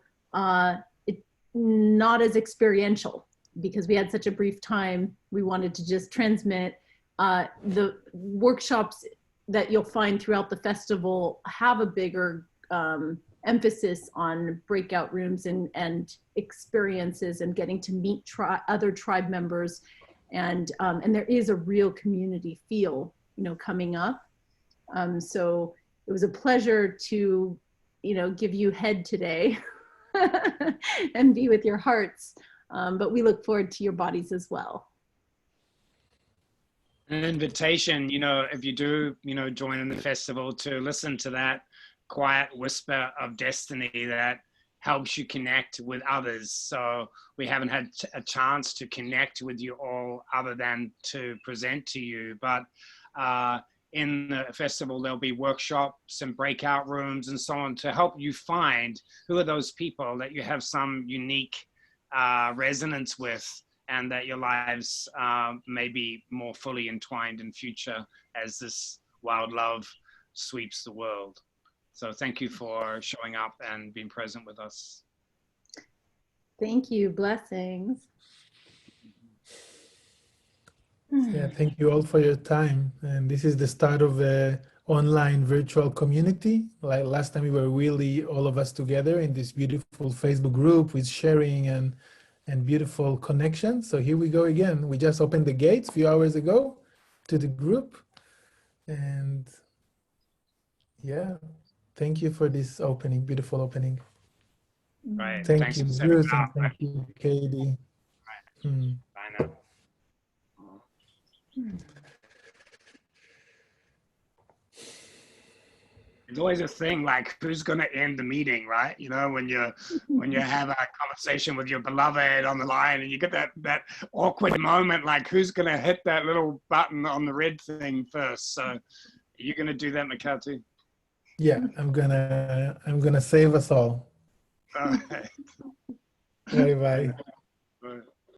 not as experiential, because we had such a brief time. We wanted to just transmit. The workshops that you'll find throughout the festival have a bigger emphasis on breakout rooms and experiences and getting to meet other tribe members. And there is a real community feel, coming up. So it was a pleasure to, give you head today and be with your hearts. But we look forward to your bodies as well. An invitation, if you do, join in the festival, to listen to that quiet whisper of destiny that helps you connect with others. So we haven't had a chance to connect with you all other than to present to you. But in the festival, there'll be workshops and breakout rooms and so on to help you find who are those people that you have some unique resonance with, and that your lives may be more fully entwined in future as this wild love sweeps the world. So thank you for showing up and being present with us. Thank you. Blessings. Yeah, thank you all for your time. And this is the start of an online virtual community. Like last time we were really all of us together in this beautiful Facebook group with sharing and beautiful connection. So here we go again. We just opened the gates a few hours ago to the group. And yeah, thank you for this opening, beautiful opening. Right. Thank you, Bruce, and thank you, Katie. Right. Bye now. It's always a thing, like, who's going to end the meeting, right? When you have a conversation with your beloved on the line and you get that awkward moment, like, who's going to hit that little button on the red thing first? So are you going to do that, Makati? Yeah, I'm gonna save us all. All right. Bye bye. Bye.